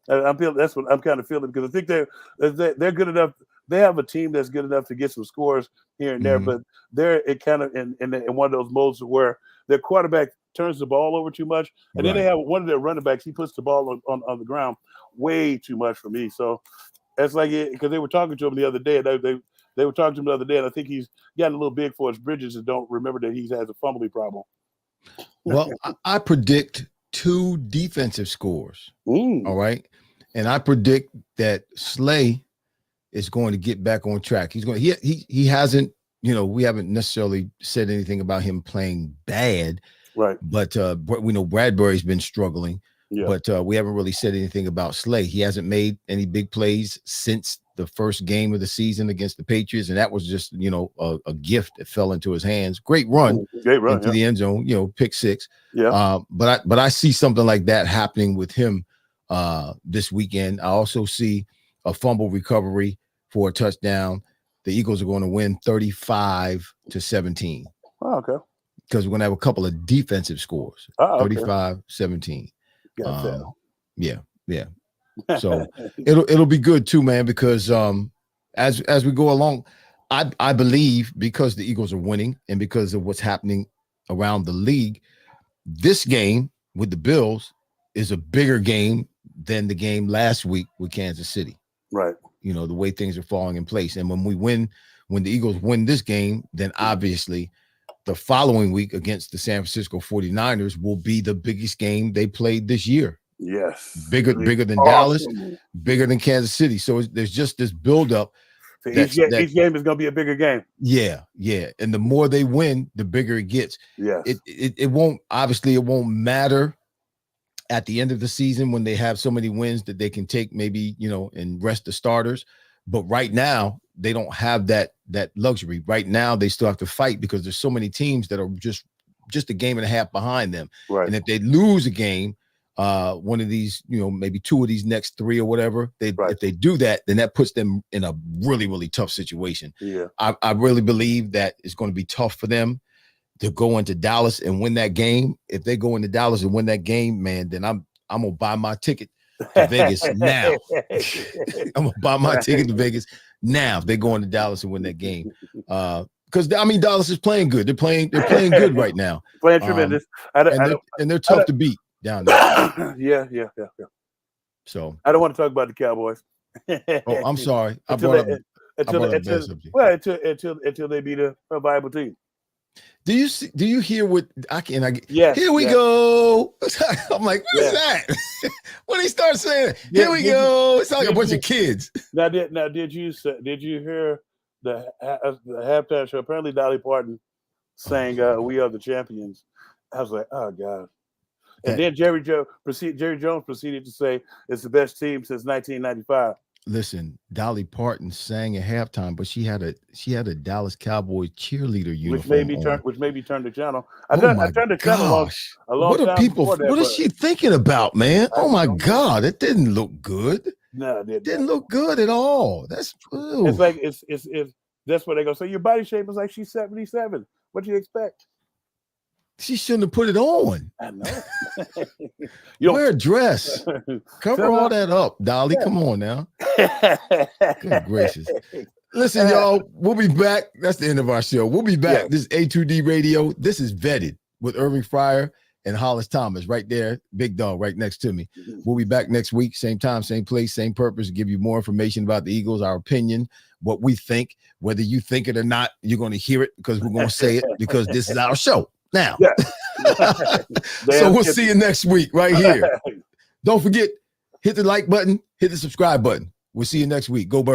That's what I'm kind of feeling, because I think they're good enough. They have a team that's good enough to get some scores here and there, but they're kind of in one of those modes where their quarterback turns the ball over too much, and then they have one of their running backs. He puts the ball on the ground way too much for me. So that's like it, because they were talking to him the other day. They were talking to him the other day, and I think he's gotten a little big for his bridges and don't remember that he has a fumbling problem. Well, I predict 2 defensive scores. All right, and I predict that Slay is going to get back on track. He's going. He hasn't. We haven't necessarily said anything about him playing bad, right? But we know Bradbury's been struggling. Yeah. But we haven't really said anything about Slay. He hasn't made any big plays since the first game of the season against the Patriots, and that was just a gift that fell into his hands. Great run into the end zone. Pick 6. Yeah. But I see something like that happening with him this weekend. I also see a fumble recovery for a touchdown. The Eagles are going to win 35-17. Oh, okay. Because we're going to have a couple of defensive scores. 35-17. Yeah. So it'll be good too, man, because as we go along, I believe, because the Eagles are winning and because of what's happening around the league, this game with the Bills is a bigger game than the game last week with Kansas City. Right. The way things are falling in place. And when the Eagles win this game, then obviously the following week against the San Francisco 49ers will be the biggest game they played this year. Yes. Bigger than Dallas, bigger than Kansas City. So there's just this buildup. So each game is going to be a bigger game. Yeah. And the more they win, the bigger it gets. Yeah. It won't matter at the end of the season when they have so many wins that they can take maybe, and rest the starters. But right now, they don't have that luxury. Right now, they still have to fight because there's so many teams that are just a game and a half behind them. Right. And if they lose a game, one of these, maybe 2 of these next 3 or whatever, if they do that, then that puts them in a really, really tough situation. Yeah. I really believe that it's going to be tough for them to go into Dallas and win that game. If they go into Dallas and win that game, man, then I'm gonna buy my ticket to Vegas now. I'm gonna buy my ticket to Vegas now if they go into Dallas and win that game. Because Dallas is playing good. They're playing good right now. Playing tremendous. And they're tough to beat down there. Yeah. So I don't want to talk about the Cowboys. Oh, I'm sorry. Until they beat a viable team. Do you hear what Yes, here we go. I'm like, what is that? When they start saying, here we go, it's like a bunch of kids. Now did you hear the halftime show? Apparently Dolly Parton sang "We Are the Champions." I was like, oh God. And then Jerry Jones proceeded to say it's the best team since 1995. Listen, Dolly Parton sang at halftime, but she had a Dallas Cowboys cheerleader uniform. Which made me turn the channel. I turned the channel a long time before that. What is she thinking about, man? Oh my God, it didn't look good. No, it didn't look good at all. That's it's like it's that's what they go. So your body shape is like she's 77. What do you expect? She shouldn't have put it on. I know. Wear a dress. Cover all that up, Dolly. Yeah. Come on now. Good gracious. Listen, y'all, we'll be back. That's the end of our show. We'll be back. Yeah. This is A2D Radio. This is Vetted with Irving Fryar and Hollis Thomas right there. Big dog right next to me. We'll be back next week. Same time, same place, same purpose. Give you more information about the Eagles, our opinion, what we think. Whether you think it or not, you're going to hear it because we're going to say it because this is our show. Now, so we'll see you next week right here. Don't forget, hit the like button, hit the subscribe button. We'll see you next week. Go Birds.